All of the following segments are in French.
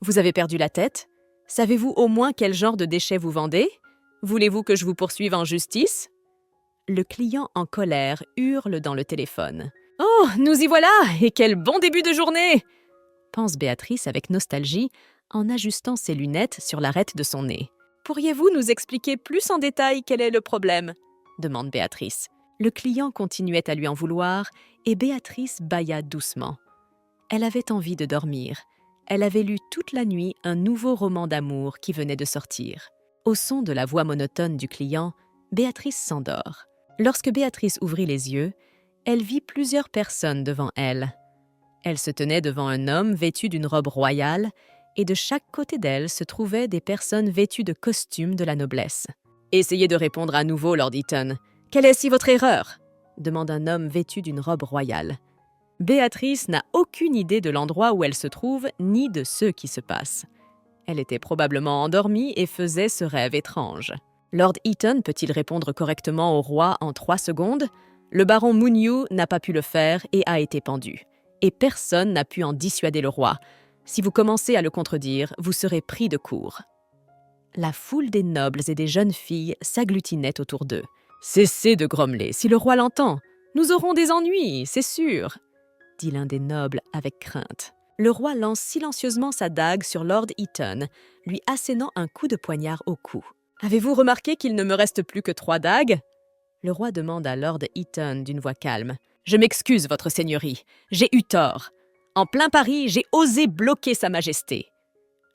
Vous avez perdu la tête? Savez-vous au moins quel genre de déchets vous vendez? Voulez-vous que je vous poursuive en justice? Le client en colère hurle dans le téléphone. Oh, nous y voilà! Et quel bon début de journée! Pense Béatrice avec nostalgie en ajustant ses lunettes sur l'arête de son nez. Pourriez-vous nous expliquer plus en détail quel est le problème? Demande Béatrice. Le client continuait à lui en vouloir et Béatrice bâilla doucement. Elle avait envie de dormir. Elle avait lu toute la nuit un nouveau roman d'amour qui venait de sortir. Au son de la voix monotone du client, Béatrice s'endort. Lorsque Béatrice ouvrit les yeux, elle vit plusieurs personnes devant elle. Elle se tenait devant un homme vêtu d'une robe royale et de chaque côté d'elle se trouvaient des personnes vêtues de costumes de la noblesse. « Essayez de répondre à nouveau, Lord Eaton. Quelle est-ce votre erreur ?» demande un homme vêtu d'une robe royale. Béatrice n'a aucune idée de l'endroit où elle se trouve ni de ce qui se passe. Elle était probablement endormie et faisait ce rêve étrange. Lord Eaton peut-il répondre correctement au roi en 3 secondes? Le baron Moonyu n'a pas pu le faire et a été pendu. Et personne n'a pu en dissuader le roi. Si vous commencez à le contredire, vous serez pris de court. La foule des nobles et des jeunes filles s'agglutinait autour d'eux. « Cessez de grommeler, si le roi l'entend. Nous aurons des ennuis, c'est sûr !» dit l'un des nobles avec crainte. Le roi lance silencieusement sa dague sur Lord Eaton, lui assénant un coup de poignard au cou. « Avez-vous remarqué qu'il ne me reste plus que 3 dagues ?» Le roi demande à Lord Eaton d'une voix calme. « Je m'excuse, votre seigneurie. J'ai eu tort. En plein Paris, j'ai osé bloquer sa majesté. »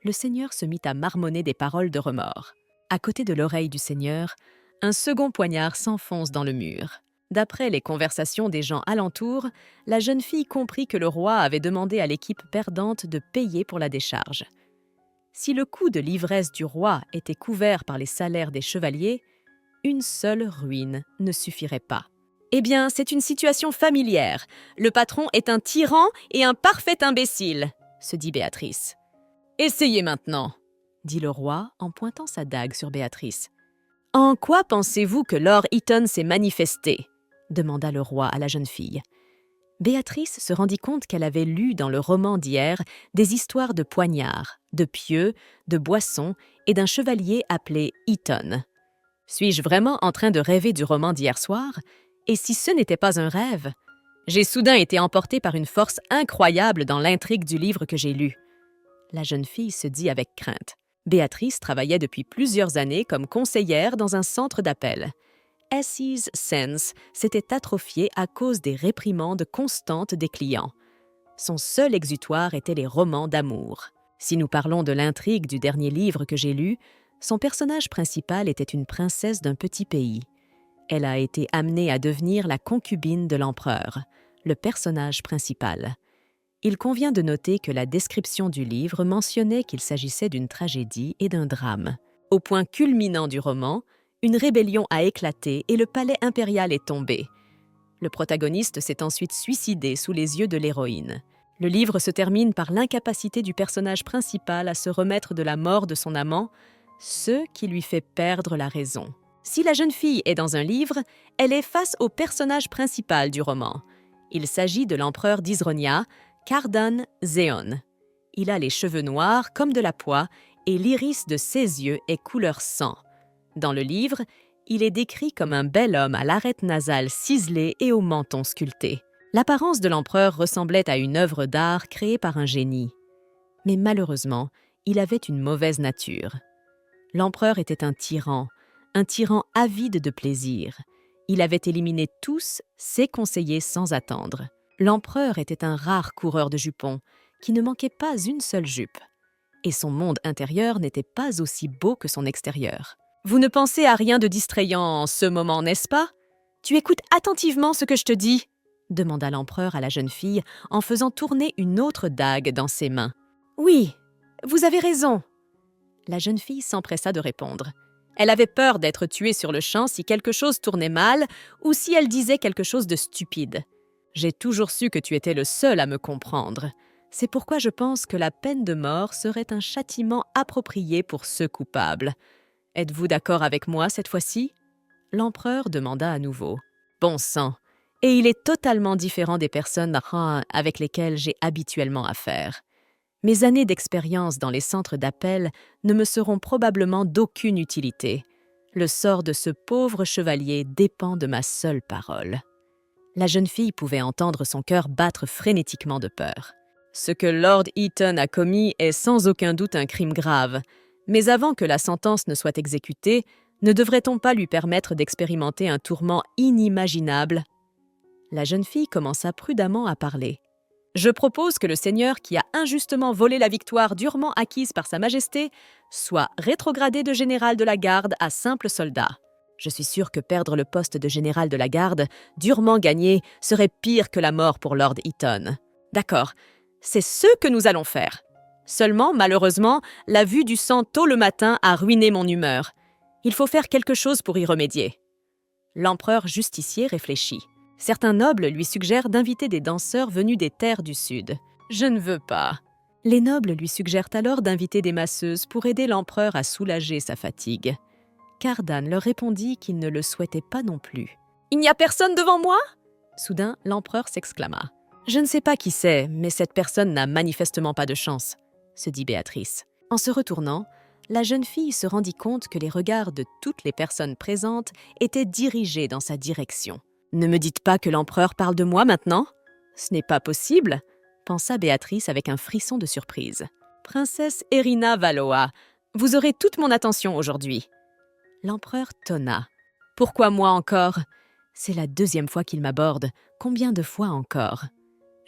Le seigneur se mit à marmonner des paroles de remords. À côté de l'oreille du seigneur, un second poignard s'enfonce dans le mur. D'après les conversations des gens alentour, la jeune fille comprit que le roi avait demandé à l'équipe perdante de payer pour la décharge. Si le coût de l'ivresse du roi était couvert par les salaires des chevaliers, une seule ruine ne suffirait pas. « Eh bien, c'est une situation familière. Le patron est un tyran et un parfait imbécile, » se dit Béatrice. « Essayez maintenant, » dit le roi en pointant sa dague sur Béatrice. « En quoi pensez-vous que Lord Eaton s'est manifesté ?» demanda le roi à la jeune fille. Béatrice se rendit compte qu'elle avait lu dans le roman d'hier des histoires de poignards, de pieux, de boissons et d'un chevalier appelé Eaton. Suis-je vraiment en train de rêver du roman d'hier soir? Et si ce n'était pas un rêve? J'ai soudain été emportée par une force incroyable dans l'intrigue du livre que j'ai lu. La jeune fille se dit avec crainte. Béatrice travaillait depuis plusieurs années comme conseillère dans un centre d'appel. Essie's Sense s'était atrophié à cause des réprimandes constantes des clients. Son seul exutoire était les romans d'amour. Si nous parlons de l'intrigue du dernier livre que j'ai lu, son personnage principal était une princesse d'un petit pays. Elle a été amenée à devenir la concubine de l'empereur, le personnage principal. Il convient de noter que la description du livre mentionnait qu'il s'agissait d'une tragédie et d'un drame. Au point culminant du roman, une rébellion a éclaté et le palais impérial est tombé. Le protagoniste s'est ensuite suicidé sous les yeux de l'héroïne. Le livre se termine par l'incapacité du personnage principal à se remettre de la mort de son amant, ce qui lui fait perdre la raison. Si la jeune fille est dans un livre, elle est face au personnage principal du roman. Il s'agit de l'empereur d'Isronia, Cardan Zéon. Il a les cheveux noirs comme de la poix et l'iris de ses yeux est couleur sang. Dans le livre, il est décrit comme un bel homme à l'arête nasale ciselée et au menton sculpté. L'apparence de l'empereur ressemblait à une œuvre d'art créée par un génie. Mais malheureusement, il avait une mauvaise nature. L'empereur était un tyran avide de plaisir. Il avait éliminé tous ses conseillers sans attendre. L'empereur était un rare coureur de jupons, qui ne manquait pas une seule jupe. Et son monde intérieur n'était pas aussi beau que son extérieur. « Vous ne pensez à rien de distrayant en ce moment, n'est-ce pas? Tu écoutes attentivement ce que je te dis ?» demanda l'empereur à la jeune fille en faisant tourner une autre dague dans ses mains. « Oui, vous avez raison. » La jeune fille s'empressa de répondre. Elle avait peur d'être tuée sur le champ si quelque chose tournait mal ou si elle disait quelque chose de stupide. J'ai toujours su que tu étais le seul à me comprendre. C'est pourquoi je pense que la peine de mort serait un châtiment approprié pour ceux coupables. Êtes-vous d'accord avec moi cette fois-ci? L'empereur demanda à nouveau. Bon sang, et il est totalement différent des personnes avec lesquelles j'ai habituellement affaire. Mes années d'expérience dans les centres d'appel ne me seront probablement d'aucune utilité. Le sort de ce pauvre chevalier dépend de ma seule parole. » La jeune fille pouvait entendre son cœur battre frénétiquement de peur. Ce que Lord Eaton a commis est sans aucun doute un crime grave, mais avant que la sentence ne soit exécutée, ne devrait-on pas lui permettre d'expérimenter un tourment inimaginable? La jeune fille commença prudemment à parler. « Je propose que le seigneur qui a injustement volé la victoire durement acquise par Sa Majesté soit rétrogradé de général de la garde à simple soldat. Je suis sûre que perdre le poste de général de la garde, durement gagné, serait pire que la mort pour Lord Eaton. D'accord, c'est ce que nous allons faire. Seulement, malheureusement, la vue du sang tôt le matin a ruiné mon humeur. Il faut faire quelque chose pour y remédier. » L'empereur justicier réfléchit. Certains nobles lui suggèrent d'inviter des danseurs venus des terres du Sud. « Je ne veux pas. » Les nobles lui suggèrent alors d'inviter des masseuses pour aider l'empereur à soulager sa fatigue. Cardan leur répondit qu'il ne le souhaitait pas non plus. « Il n'y a personne devant moi ?» Soudain, l'empereur s'exclama. « Je ne sais pas qui c'est, mais cette personne n'a manifestement pas de chance, » se dit Béatrice. En se retournant, la jeune fille se rendit compte que les regards de toutes les personnes présentes étaient dirigés dans sa direction. « Ne me dites pas que l'empereur parle de moi maintenant ? Ce n'est pas possible !» pensa Béatrice avec un frisson de surprise. « Princesse Erina Valois, vous aurez toute mon attention aujourd'hui. » L'empereur tonna. « Pourquoi moi encore ? C'est la deuxième fois qu'il m'aborde. Combien de fois encore ?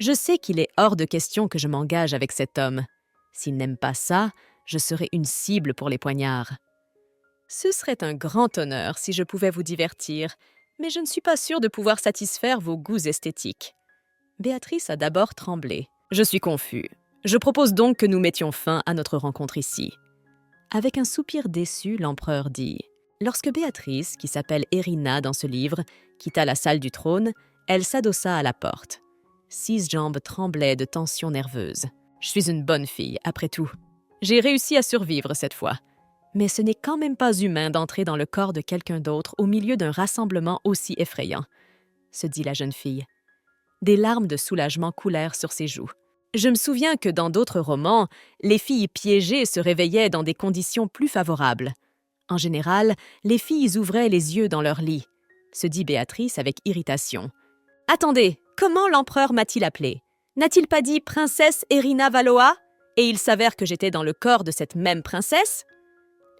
Je sais qu'il est hors de question que je m'engage avec cet homme. S'il n'aime pas ça, je serai une cible pour les poignards. Ce serait un grand honneur si je pouvais vous divertir, mais je ne suis pas sûre de pouvoir satisfaire vos goûts esthétiques. » Béatrice a d'abord tremblé. « Je suis confus. Je propose donc que nous mettions fin à notre rencontre ici. » Avec un soupir déçu, l'empereur dit « Lorsque Béatrice, qui s'appelle Erina dans ce livre, quitta la salle du trône, elle s'adossa à la porte. 6 jambes tremblaient de tension nerveuse. Je suis une bonne fille, après tout. J'ai réussi à survivre cette fois. Mais ce n'est quand même pas humain d'entrer dans le corps de quelqu'un d'autre au milieu d'un rassemblement aussi effrayant, » se dit la jeune fille. Des larmes de soulagement coulèrent sur ses joues. Je me souviens que dans d'autres romans, les filles piégées se réveillaient dans des conditions plus favorables. En général, les filles ouvraient les yeux dans leur lit, se dit Béatrice avec irritation. « Attendez, comment l'empereur m'a-t-il appelée? N'a-t-il pas dit princesse Erina Valois? Et il s'avère que j'étais dans le corps de cette même princesse ?»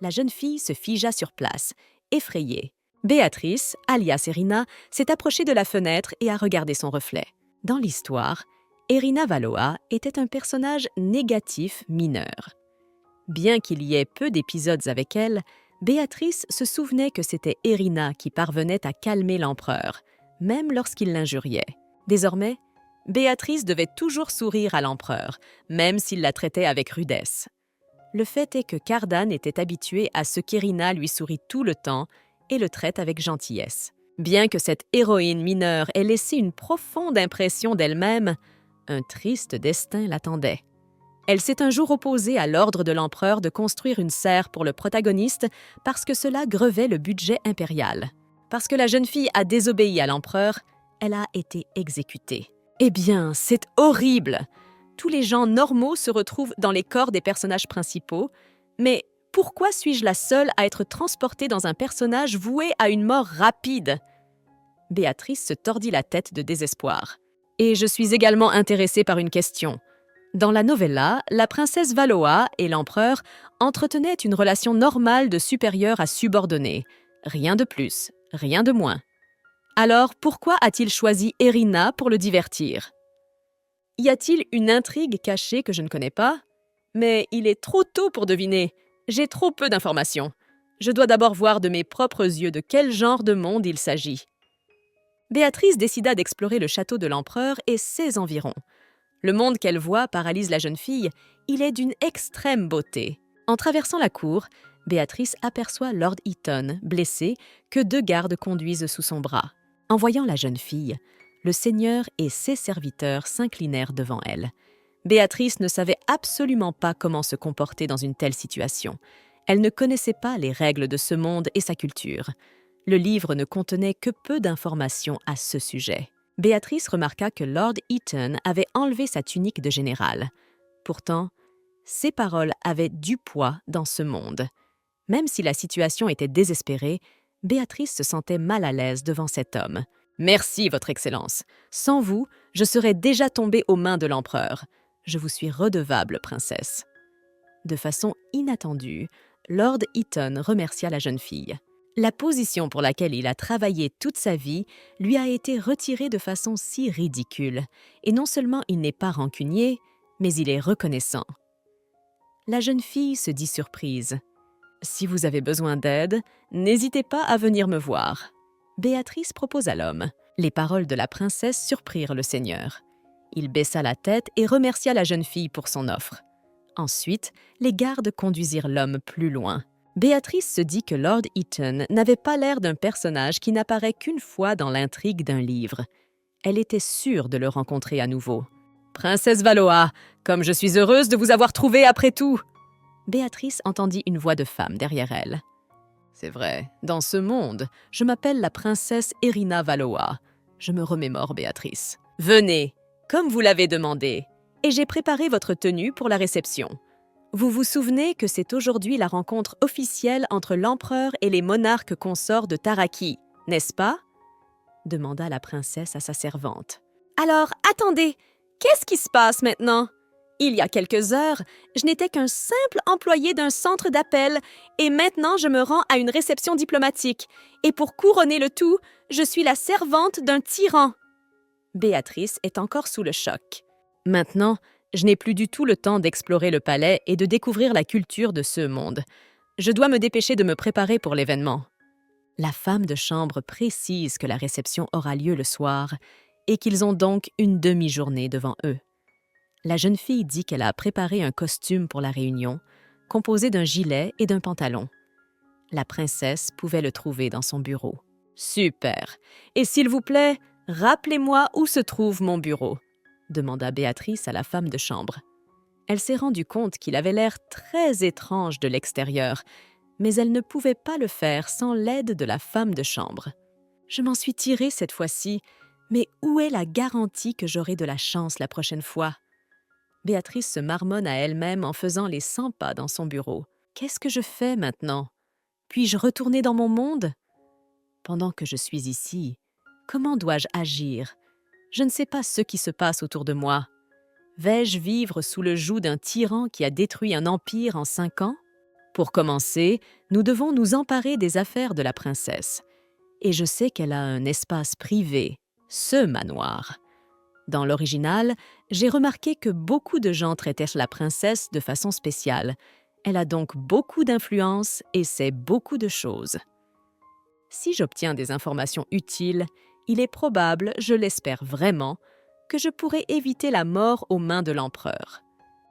La jeune fille se figea sur place, effrayée. Béatrice, alias Erina, s'est approchée de la fenêtre et a regardé son reflet. Dans l'histoire, Erina Valois était un personnage négatif mineur. Bien qu'il y ait peu d'épisodes avec elle, Béatrice se souvenait que c'était Erina qui parvenait à calmer l'empereur, même lorsqu'il l'injuriait. Désormais, Béatrice devait toujours sourire à l'empereur, même s'il la traitait avec rudesse. Le fait est que Cardan était habitué à ce qu'Erina lui sourit tout le temps et le traite avec gentillesse. Bien que cette héroïne mineure ait laissé une profonde impression d'elle-même, un triste destin l'attendait. Elle s'est un jour opposée à l'ordre de l'empereur de construire une serre pour le protagoniste parce que cela grevait le budget impérial. Parce que la jeune fille a désobéi à l'empereur, elle a été exécutée. Eh bien, c'est horrible! Tous les gens normaux se retrouvent dans les corps des personnages principaux, mais pourquoi suis-je la seule à être transportée dans un personnage voué à une mort rapide? Béatrice se tordit la tête de désespoir. Et je suis également intéressée par une question. Dans la novella, la princesse Valois et l'empereur entretenaient une relation normale de supérieur à subordonné. Rien de plus, rien de moins. Alors, pourquoi a-t-il choisi Erina pour le divertir? Y a-t-il une intrigue cachée que je ne connais pas? Mais il est trop tôt pour deviner. J'ai trop peu d'informations. Je dois d'abord voir de mes propres yeux de quel genre de monde il s'agit. Béatrice décida d'explorer le château de l'empereur et ses environs. Le monde qu'elle voit paralyse la jeune fille. Il est d'une extrême beauté. En traversant la cour, Béatrice aperçoit Lord Eaton, blessé, que 2 gardes conduisent sous son bras. En voyant la jeune fille, le seigneur et ses serviteurs s'inclinèrent devant elle. Béatrice ne savait absolument pas comment se comporter dans une telle situation. Elle ne connaissait pas les règles de ce monde et sa culture. Le livre ne contenait que peu d'informations à ce sujet. Béatrice remarqua que Lord Eaton avait enlevé sa tunique de général. Pourtant, Ces paroles avaient du poids dans ce monde. Même si la situation était désespérée, Béatrice se sentait mal à l'aise devant cet homme. « Merci, Votre Excellence. Sans vous, je serais déjà tombée aux mains de l'empereur. Je vous suis redevable, princesse. » De façon inattendue, Lord Eaton remercia la jeune fille. La position pour laquelle il a travaillé toute sa vie lui a été retirée de façon si ridicule, et non seulement il n'est pas rancunier, mais il est reconnaissant. La jeune fille se dit surprise. « Si vous avez besoin d'aide, n'hésitez pas à venir me voir. » Béatrice propose à l'homme. Les paroles de la princesse surprirent le seigneur. Il baissa la tête et remercia la jeune fille pour son offre. Ensuite, les gardes conduisirent l'homme plus loin. Béatrice se dit que Lord Eaton n'avait pas l'air d'un personnage qui n'apparaît qu'une fois dans l'intrigue d'un livre. Elle était sûre de le rencontrer à nouveau. « Princesse Valois, comme je suis heureuse de vous avoir trouvée après tout !» Béatrice entendit une voix de femme derrière elle. « C'est vrai, dans ce monde, je m'appelle la princesse Erina Valois. Je me remémore, Béatrice. Venez, comme vous l'avez demandé, et j'ai préparé votre tenue pour la réception. Vous vous souvenez que c'est aujourd'hui la rencontre officielle entre l'empereur et les monarques consorts de Taraki, n'est-ce pas ?» demanda la princesse à sa servante. « Alors, attendez, qu'est-ce qui se passe maintenant ? Il y a quelques heures, je n'étais qu'un simple employé d'un centre d'appel et maintenant je me rends à une réception diplomatique. Et pour couronner le tout, je suis la servante d'un tyran. » Béatrice est encore sous le choc. Maintenant, je n'ai plus du tout le temps d'explorer le palais et de découvrir la culture de ce monde. Je dois me dépêcher de me préparer pour l'événement. La femme de chambre précise que la réception aura lieu le soir et qu'ils ont donc une demi-journée devant eux. La jeune fille dit qu'elle a préparé un costume pour la réunion, composé d'un gilet et d'un pantalon. La princesse pouvait le trouver dans son bureau. « Super! Et s'il vous plaît, rappelez-moi où se trouve mon bureau ?» demanda Béatrice à la femme de chambre. Elle s'est rendue compte qu'il avait l'air très étrange de l'extérieur, mais elle ne pouvait pas le faire sans l'aide de la femme de chambre. « Je m'en suis tirée cette fois-ci, mais où est la garantie que j'aurai de la chance la prochaine fois ?» Béatrice se marmonne à elle-même en faisant les 100 pas dans son bureau. « Qu'est-ce que je fais maintenant? Puis-je retourner dans mon monde? Pendant que je suis ici, comment dois-je agir? Je ne sais pas ce qui se passe autour de moi. Vais-je vivre sous le joug d'un tyran qui a détruit un empire en 5 ans? Pour commencer, nous devons nous emparer des affaires de la princesse. Et je sais qu'elle a un espace privé, ce manoir. Dans l'original, j'ai remarqué que beaucoup de gens traitaient la princesse de façon spéciale. Elle a donc beaucoup d'influence et sait beaucoup de choses. Si j'obtiens des informations utiles, il est probable, je l'espère vraiment, que je pourrai éviter la mort aux mains de l'empereur.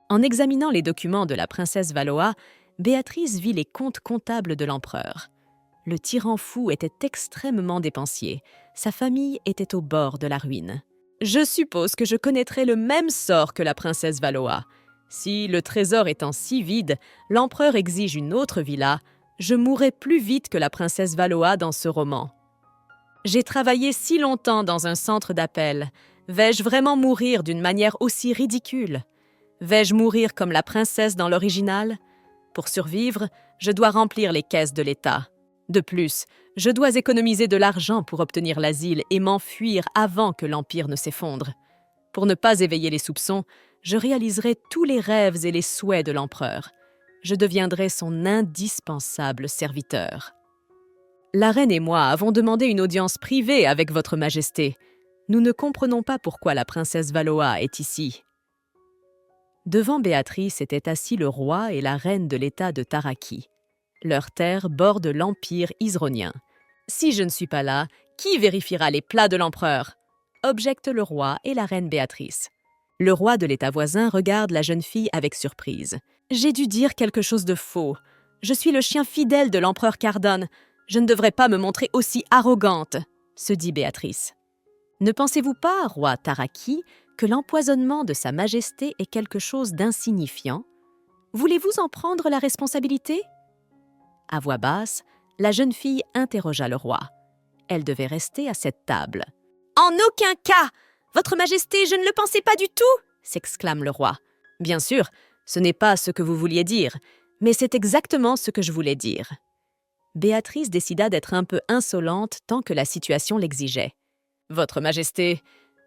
En examinant les documents de la princesse Valois, Béatrice vit les comptes comptables de l'empereur. Le tyran fou était extrêmement dépensier. Sa famille était au bord de la ruine. Je suppose que je connaîtrai le même sort que la princesse Valois. Si, le trésor étant si vide, l'empereur exige une autre villa, je mourrai plus vite que la princesse Valois dans ce roman. J'ai travaillé si longtemps dans un centre d'appel. Vais-je vraiment mourir d'une manière aussi ridicule? Vais-je mourir comme la princesse dans l'original? Pour survivre, je dois remplir les caisses de l'État. De plus, je dois économiser de l'argent pour obtenir l'asile et m'enfuir avant que l'Empire ne s'effondre. Pour ne pas éveiller les soupçons, je réaliserai tous les rêves et les souhaits de l'empereur. Je deviendrai son indispensable serviteur. La reine et moi avons demandé une audience privée avec votre majesté. Nous ne comprenons pas pourquoi la princesse Valois est ici. » Devant Béatrice étaient assis le roi et la reine de l'État de Taraki. Leur terre borde l'empire isronien. « Si je ne suis pas là, qui vérifiera les plats de l'empereur ?» objectent le roi et la reine Béatrice. Le roi de l'État voisin regarde la jeune fille avec surprise. « J'ai dû dire quelque chose de faux. Je suis le chien fidèle de l'empereur Cardone. Je ne devrais pas me montrer aussi arrogante, » se dit Béatrice. « Ne pensez-vous pas, roi Taraki, que l'empoisonnement de Sa Majesté est quelque chose d'insignifiant? Voulez-vous en prendre la responsabilité ?» À voix basse, la jeune fille interrogea le roi. Elle devait rester à cette table. « En aucun cas! Votre Majesté, je ne le pensais pas du tout !» s'exclame le roi. « Bien sûr, Ce n'est pas ce que vous vouliez dire, mais c'est exactement ce que je voulais dire. » Béatrice décida d'être un peu insolente tant que la situation l'exigeait. « Votre Majesté,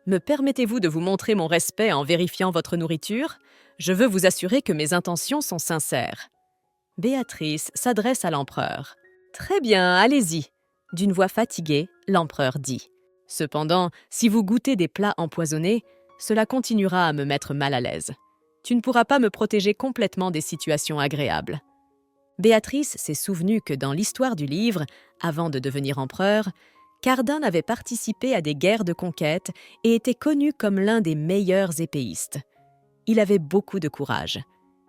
me permettez-vous de vous montrer mon respect en vérifiant votre nourriture? Je veux vous assurer que mes intentions sont sincères. » Béatrice s'adresse à l'empereur. « Très bien, allez-y. » D'une voix fatiguée, l'empereur dit. « Cependant, si vous goûtez des plats empoisonnés, cela continuera à me mettre mal à l'aise. Tu ne pourras pas me protéger complètement des situations agréables. » Béatrice s'est souvenue que dans l'histoire du livre, avant de devenir empereur, Cardan avait participé à des guerres de conquête et était connu comme l'un des meilleurs épéistes. Il avait beaucoup de courage,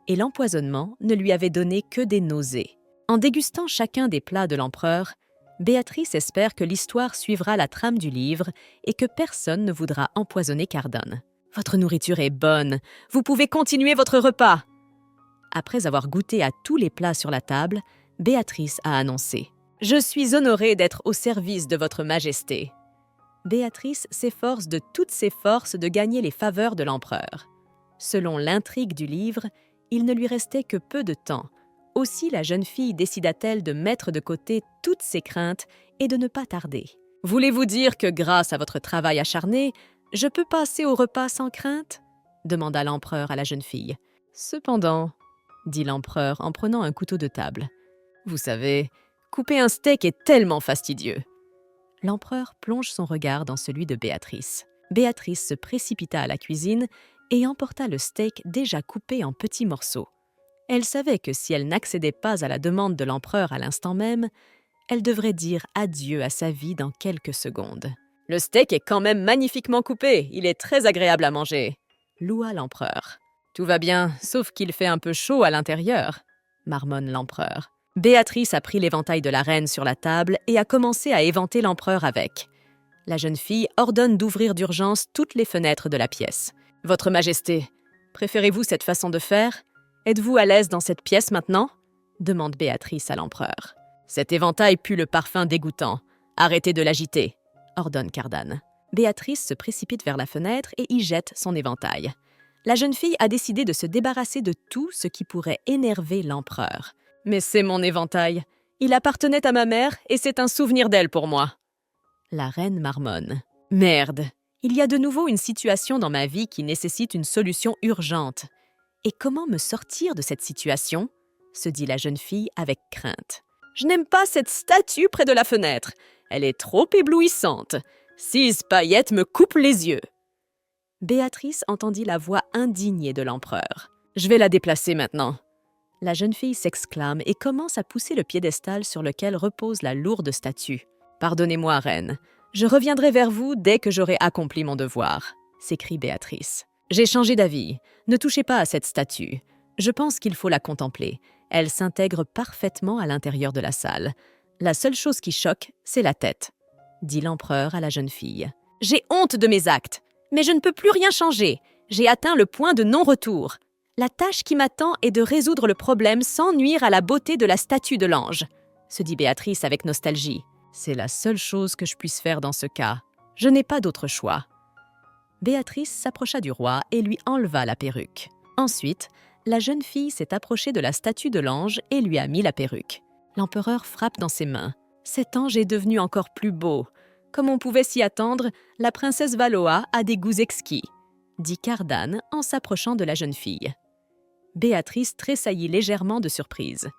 et l'empoisonnement ne lui avait donné que des nausées. En dégustant chacun des plats de l'empereur, Béatrice espère que l'histoire suivra la trame du livre et que personne ne voudra empoisonner Cardan. « Votre nourriture est bonne, vous pouvez continuer votre repas !» Après avoir goûté à tous les plats sur la table, Béatrice a annoncé « Je suis honorée d'être au service de votre Majesté. » Béatrice s'efforce de toutes ses forces de gagner les faveurs de l'empereur. Selon l'intrigue du livre, il ne lui restait que peu de temps. Aussi la jeune fille décida-t-elle de mettre de côté toutes ses craintes et de ne pas tarder. « Voulez-vous dire que grâce à votre travail acharné, je peux passer au repas sans crainte ?» demanda l'empereur à la jeune fille. « Cependant, » dit l'empereur en prenant un couteau de table. « Vous savez, couper un steak est tellement fastidieux. » L'empereur plonge son regard dans celui de Béatrice. Béatrice se précipita à la cuisine et emporta le steak déjà coupé en petits morceaux. Elle savait que si elle n'accédait pas à la demande de l'empereur à l'instant même, elle devrait dire adieu à sa vie dans quelques secondes. « Le steak est quand même magnifiquement coupé, il est très agréable à manger, » loua l'empereur. « Tout va bien, sauf qu'il fait un peu chaud à l'intérieur, » marmonne l'empereur. Béatrice a pris l'éventail de la reine sur la table et a commencé à éventer l'empereur avec. La jeune fille ordonne d'ouvrir d'urgence toutes les fenêtres de la pièce. « Votre Majesté, préférez-vous cette façon de faire? Êtes-vous à l'aise dans cette pièce maintenant ?» demande Béatrice à l'empereur. « Cet éventail pue le parfum dégoûtant. Arrêtez de l'agiter, » ordonne Cardan. Béatrice se précipite vers la fenêtre et y jette son éventail. La jeune fille a décidé de se débarrasser de tout ce qui pourrait énerver l'empereur. « Mais c'est mon éventail. Il appartenait à ma mère et c'est un souvenir d'elle pour moi. » La reine marmonne. « Merde, il y a de nouveau une situation dans ma vie qui nécessite une solution urgente. Et comment me sortir de cette situation ?» se dit la jeune fille avec crainte. « Je n'aime pas cette statue près de la fenêtre. Elle est trop éblouissante. 6 paillettes me coupent les yeux. » Béatrice entendit la voix indignée de l'empereur. « Je vais la déplacer maintenant. » La jeune fille s'exclame et commence à pousser le piédestal sur lequel repose la lourde statue. « Pardonnez-moi, reine. Je reviendrai vers vous dès que j'aurai accompli mon devoir, » s'écrie Béatrice. « J'ai changé d'avis. Ne touchez pas à cette statue. Je pense qu'il faut la contempler. Elle s'intègre parfaitement à l'intérieur de la salle. La seule chose qui choque, c'est la tête, » dit l'empereur à la jeune fille. « J'ai honte de mes actes. Mais je ne peux plus rien changer. J'ai atteint le point de non-retour. La tâche qui m'attend est de résoudre le problème sans nuire à la beauté de la statue de l'ange, » se dit Béatrice avec nostalgie. « C'est la seule chose que je puisse faire dans ce cas. Je n'ai pas d'autre choix. » Béatrice s'approcha du roi et lui enleva la perruque. Ensuite, la jeune fille s'est approchée de la statue de l'ange et lui a mis la perruque. L'empereur frappe dans ses mains. Cet ange est devenu encore plus beau. Comme on pouvait s'y attendre, la princesse Valoa a des goûts exquis, dit Cardan en s'approchant de la jeune fille. Béatrice tressaillit légèrement de surprise.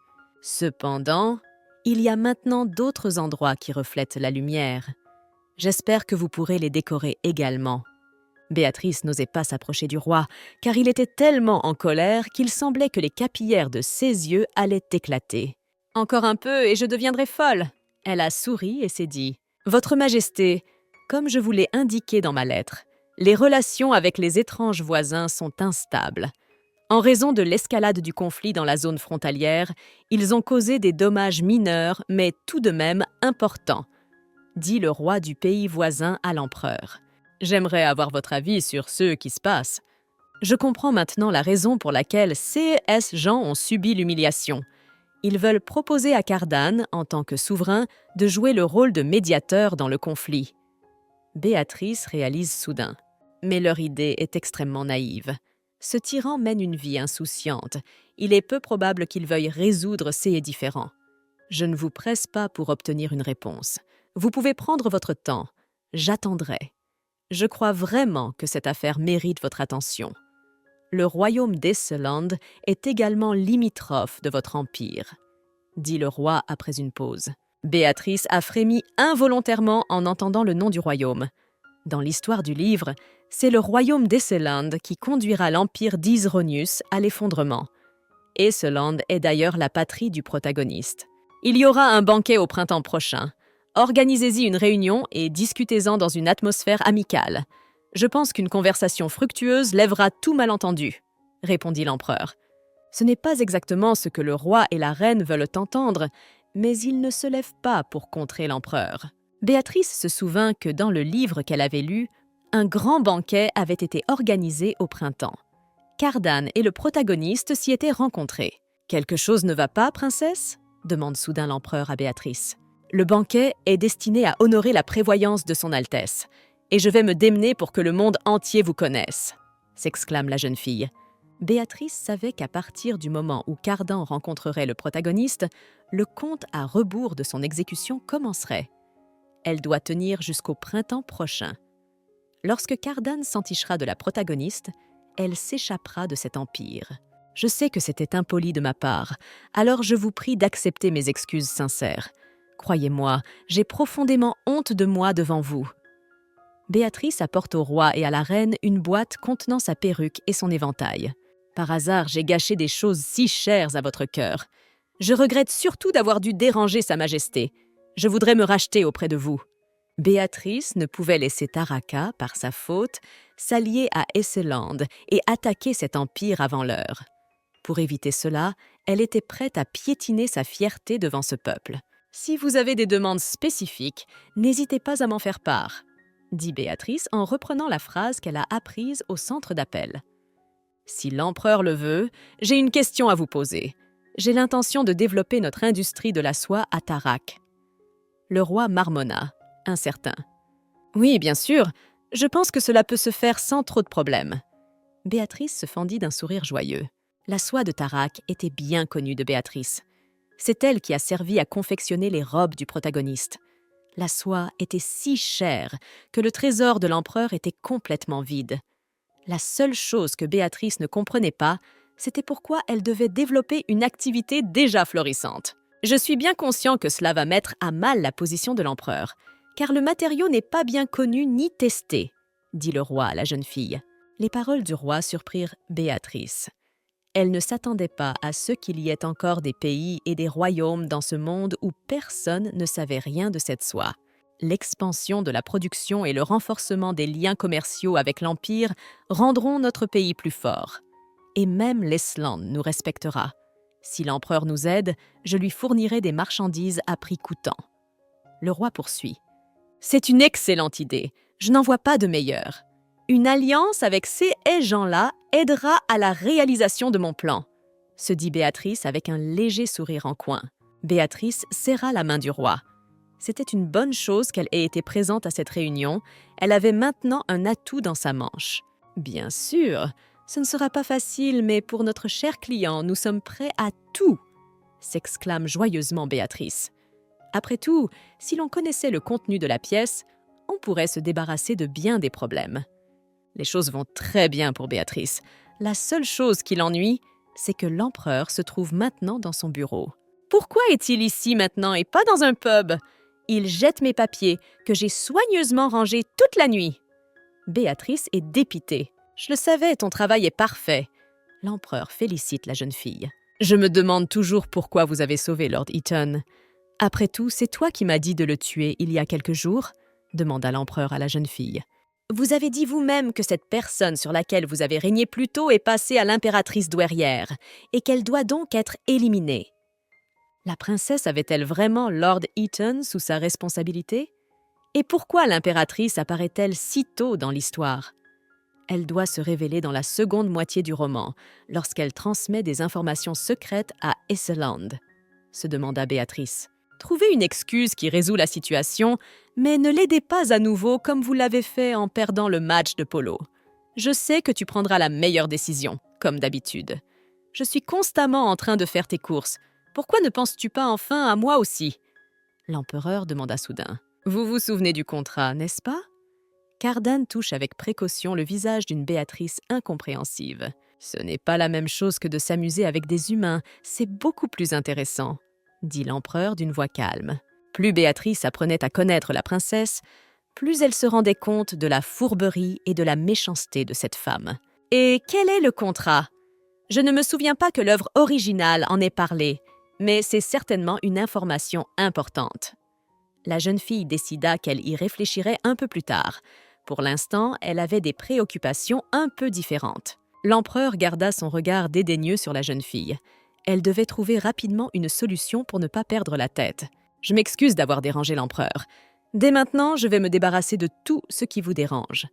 Cependant, il y a maintenant d'autres endroits qui reflètent la lumière. J'espère que vous pourrez les décorer également. Béatrice n'osait pas s'approcher du roi, car il était tellement en colère qu'il semblait que les capillaires de ses yeux allaient éclater. « Encore un peu et je deviendrai folle !» Elle a souri et s'est dit « Votre Majesté, comme je vous l'ai indiqué dans ma lettre, les relations avec les étranges voisins sont instables. En raison de l'escalade du conflit dans la zone frontalière, ils ont causé des dommages mineurs, mais tout de même importants, » dit le roi du pays voisin à l'empereur. « J'aimerais avoir votre avis sur ce qui se passe. Je comprends maintenant la raison pour laquelle C.S. Jean ont subi l'humiliation. Ils veulent proposer à Cardan, en tant que souverain, de jouer le rôle de médiateur dans le conflit. » Béatrice réalise soudain. Mais leur idée est extrêmement naïve. Ce tyran mène une vie insouciante. Il est peu probable qu'il veuille résoudre ces différends. Je ne vous presse pas pour obtenir une réponse. Vous pouvez prendre votre temps. J'attendrai. Je crois vraiment que cette affaire mérite votre attention. Le royaume d'Esseland est également limitrophe de votre empire, dit le roi après une pause. Béatrice a frémi involontairement en entendant le nom du royaume. Dans l'histoire du livre, c'est le royaume d'Esseland qui conduira l'empire d'Isronius à l'effondrement. Esseland est d'ailleurs la patrie du protagoniste. Il y aura un banquet au printemps prochain. Organisez-y une réunion et discutez-en dans une atmosphère amicale. Je pense qu'une conversation fructueuse lèvera tout malentendu, répondit l'empereur. Ce n'est pas exactement ce que le roi et la reine veulent entendre, mais ils ne se lèvent pas pour contrer l'empereur. Béatrice se souvint que dans le livre qu'elle avait lu, un grand banquet avait été organisé au printemps. Cardan et le protagoniste s'y étaient rencontrés. « Quelque chose ne va pas, princesse ?» demande soudain l'empereur à Béatrice. « Le banquet est destiné à honorer la prévoyance de son Altesse, et je vais me démener pour que le monde entier vous connaisse !» s'exclame la jeune fille. Béatrice savait qu'à partir du moment où Cardan rencontrerait le protagoniste, le compte à rebours de son exécution commencerait. Elle doit tenir jusqu'au printemps prochain. Lorsque Cardan s'entichera de la protagoniste, elle s'échappera de cet empire. Je sais que c'était impoli de ma part, alors je vous prie d'accepter mes excuses sincères. Croyez-moi, j'ai profondément honte de moi devant vous. Béatrice apporte au roi et à la reine une boîte contenant sa perruque et son éventail. Par hasard, j'ai gâché des choses si chères à votre cœur. Je regrette surtout d'avoir dû déranger Sa Majesté. Je voudrais me racheter auprès de vous. Béatrice ne pouvait laisser Taraka, par sa faute, s'allier à Esseland et attaquer cet empire avant l'heure. Pour éviter cela, elle était prête à piétiner sa fierté devant ce peuple. « Si vous avez des demandes spécifiques, n'hésitez pas à m'en faire part », dit Béatrice en reprenant la phrase qu'elle a apprise au centre d'appel. « Si l'empereur le veut, j'ai une question à vous poser. J'ai l'intention de développer notre industrie de la soie à Tarak. » Le roi marmonna, incertain. « Oui, bien sûr, je pense que cela peut se faire sans trop de problèmes. » Béatrice se fendit d'un sourire joyeux. La soie de Tarak était bien connue de Béatrice. C'est elle qui a servi à confectionner les robes du protagoniste. La soie était si chère que le trésor de l'empereur était complètement vide. La seule chose que Béatrice ne comprenait pas, c'était pourquoi elle devait développer une activité déjà florissante. « Je suis bien conscient que cela va mettre à mal la position de l'empereur, car le matériau n'est pas bien connu ni testé, » dit le roi à la jeune fille. Les paroles du roi surprirent Béatrice. Elle ne s'attendait pas à ce qu'il y ait encore des pays et des royaumes dans ce monde où personne ne savait rien de cette soie. L'expansion de la production et le renforcement des liens commerciaux avec l'Empire rendront notre pays plus fort. Et même l'Esland nous respectera. Si l'empereur nous aide, je lui fournirai des marchandises à prix coûtant. Le roi poursuit. « C'est une excellente idée. Je n'en vois pas de meilleure. Une alliance avec ces gens-là aidera à la réalisation de mon plan, » se dit Béatrice avec un léger sourire en coin. Béatrice serra la main du roi. C'était une bonne chose qu'elle ait été présente à cette réunion. Elle avait maintenant un atout dans sa manche. « Bien sûr, ce ne sera pas facile, mais pour notre cher client, nous sommes prêts à tout !» s'exclame joyeusement Béatrice. Après tout, si l'on connaissait le contenu de la pièce, on pourrait se débarrasser de bien des problèmes. Les choses vont très bien pour Béatrice. La seule chose qui l'ennuie, c'est que l'empereur se trouve maintenant dans son bureau. Pourquoi est-il ici maintenant et pas dans un pub? Il jette mes papiers, que j'ai soigneusement rangés toute la nuit. Béatrice est dépitée. Je le savais, ton travail est parfait. L'empereur félicite la jeune fille. Je me demande toujours pourquoi vous avez sauvé Lord Eaton. Après tout, c'est toi qui m'as dit de le tuer il y a quelques jours, demanda l'empereur à la jeune fille. Vous avez dit vous-même que cette personne sur laquelle vous avez régné plus tôt est passée à l'impératrice douairière et qu'elle doit donc être éliminée. La princesse avait-elle vraiment Lord Eaton sous sa responsabilité? Et pourquoi l'impératrice apparaît-elle si tôt dans l'histoire? Elle doit se révéler dans la seconde moitié du roman, lorsqu'elle transmet des informations secrètes à Esseland, se demanda Béatrice. Trouvez une excuse qui résout la situation, mais ne l'aidez pas à nouveau comme vous l'avez fait en perdant le match de polo. Je sais que tu prendras la meilleure décision, comme d'habitude. Je suis constamment en train de faire tes courses. Pourquoi ne penses-tu pas enfin à moi aussi ?» L'empereur demanda soudain. « Vous vous souvenez du contrat, n'est-ce pas ?» Cardan touche avec précaution le visage d'une Béatrice incompréhensive. « Ce n'est pas la même chose que de s'amuser avec des humains, c'est beaucoup plus intéressant, » dit l'empereur d'une voix calme. Plus Béatrice apprenait à connaître la princesse, plus elle se rendait compte de la fourberie et de la méchanceté de cette femme. « Et quel est le contrat ? Je ne me souviens pas que l'œuvre originale en ait parlé, mais c'est certainement une information importante. » La jeune fille décida qu'elle y réfléchirait un peu plus tard. Pour l'instant, elle avait des préoccupations un peu différentes. L'empereur garda son regard dédaigneux sur la jeune fille. Elle devait trouver rapidement une solution pour ne pas perdre la tête. « Je m'excuse d'avoir dérangé l'empereur. Dès maintenant, je vais me débarrasser de tout ce qui vous dérange. »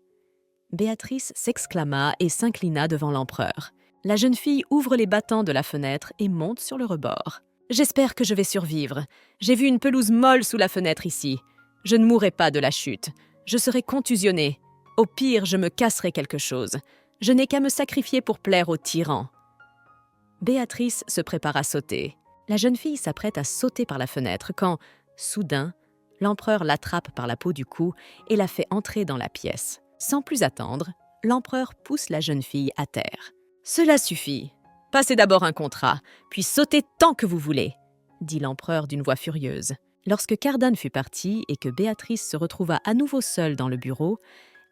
Béatrice s'exclama et s'inclina devant l'empereur. La jeune fille ouvre les battants de la fenêtre et monte sur le rebord. « J'espère que je vais survivre. J'ai vu une pelouse molle sous la fenêtre ici. Je ne mourrai pas de la chute. Je serai contusionnée. Au pire, je me casserai quelque chose. Je n'ai qu'à me sacrifier pour plaire au tyran. » Béatrice se prépare à sauter. La jeune fille s'apprête à sauter par la fenêtre quand, soudain, l'empereur l'attrape par la peau du cou et la fait entrer dans la pièce. Sans plus attendre, l'empereur pousse la jeune fille à terre. « Cela suffit. Passez d'abord un contrat, puis sautez tant que vous voulez, » dit l'empereur d'une voix furieuse. Lorsque Cardan fut parti et que Béatrice se retrouva à nouveau seule dans le bureau,